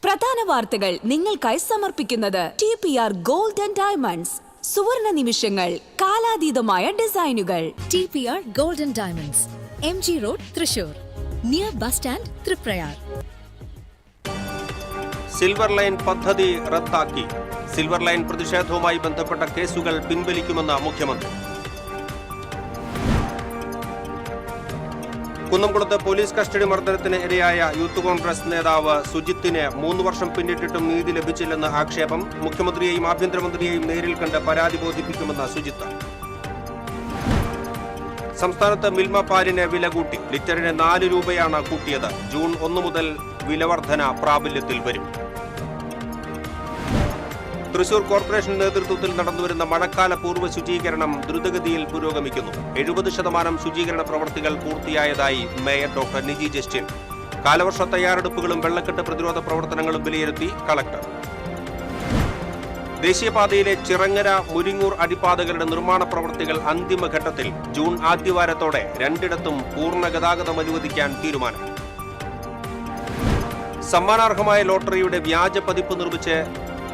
പ്രധാന വാർത്തകൾ നിങ്ങൾക്കായി സമർപ്പിക്കുന്നത് TPR ഗോൾഡൻ ഡയമണ്ട്സ്. സുവർണ നിമിഷങ്ങൾ, കാലാതീതമായ ഡിസൈനുകൾ. TPR golden diamonds, MG road, Thrissur, near bus stand, Triprayar. Silver line പദ്ധതി റദ്ദാക്കി. സിൽവർ ലൈൻ പ്രതിഷേധവുമായി ബന്ധപ്പെട്ട കേസുകൾ പിൻവലിക്കുമെന്ന് മുഖ്യമന്ത്രി. കുന്നംകുളത്ത് പോലീസ് കസ്റ്റഡി മർദ്ദനത്തിന് ഇരയായ യൂത്ത് കോൺഗ്രസ് നേതാവ് സുജിത്തിന് 3 വർഷം പിന്നിട്ടിട്ടും നീതി ലഭിച്ചില്ലെന്ന് ആക്ഷേപം. മുഖ്യമന്ത്രിയെയും ആഭ്യന്തരമന്ത്രിയെയും നേരിൽ കണ്ട് പരാതി ബോധിപ്പിക്കുമെന്ന് സുജിത്ത്. സംസ്ഥാനത്ത് മിൽമ പാലിന് വില കൂട്ടി. ലിറ്ററിന് 4 രൂപയാണ് കൂട്ടിയത്. ജൂൺ 1 മുതൽ വിലവർധന പ്രാബല്യത്തിൽ വരും. തൃശൂർ കോർപ്പറേഷൻ നേതൃത്വത്തിൽ നടന്നുവരുന്ന മഴക്കാല പൂർവ്വ ശുചീകരണം ദ്രുതഗതിയിൽ പുരോഗമിക്കുന്നു. 70% ശുചീകരണ പ്രവൃത്തികൾ പൂർത്തിയായതായി മേയർ ഡോക്ടർ നിജി ജസ്റ്റിൻ. കാലവർഷ തയ്യാറെടുപ്പുകളും വെള്ളക്കെട്ട് പ്രതിരോധ പ്രവർത്തനങ്ങളും വിലയിരുത്തി കളക്ടർ. ദേശീയപാതയിലെ ചിറങ്ങര മുരിങ്ങൂർ അടിപ്പാതകളുടെ നിർമ്മാണ പ്രവൃത്തികൾ അന്തിമഘട്ടത്തിൽ. ജൂൺ ആദ്യവാരത്തോടെ രണ്ടിടത്തും പൂർണ്ണ ഗതാഗതം അനുവദിക്കാൻ തീരുമാനം. സമ്മാനാർഹമായ ലോട്ടറിയുടെ വ്യാജ പതിപ്പ് നിർമ്മിച്ച്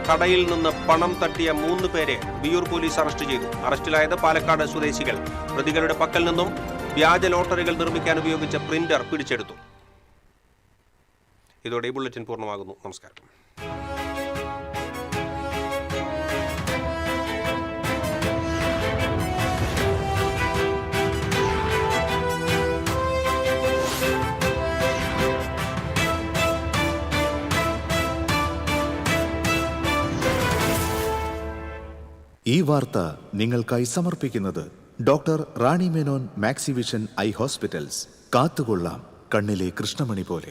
കടയിൽ നിന്ന് പണം തട്ടിയ 3 പേരെ വിയൂർ പോലീസ് അറസ്റ്റ് ചെയ്തു. അറസ്റ്റിലായത് പാലക്കാട് സ്വദേശികൾ. പ്രതികളുടെ പക്കൽ നിന്നും വ്യാജ ലോട്ടറികൾ നിർമ്മിക്കാൻ ഉപയോഗിച്ച പ്രിന്റർ പിടിച്ചെടുത്തു. ഇതോടെ ഈ ബുള്ളറ്റിൻ പൂർണ്ണമാകുന്നു. നമസ്കാരം. ഈ വാർത്ത നിങ്ങൾക്കായി സമർപ്പിക്കുന്നത് doctor Rani Menon Maxivision I hospitals. കാത്തുകൊള്ളാം കണ്ണിലെ കൃഷ്ണമണി പോലെ.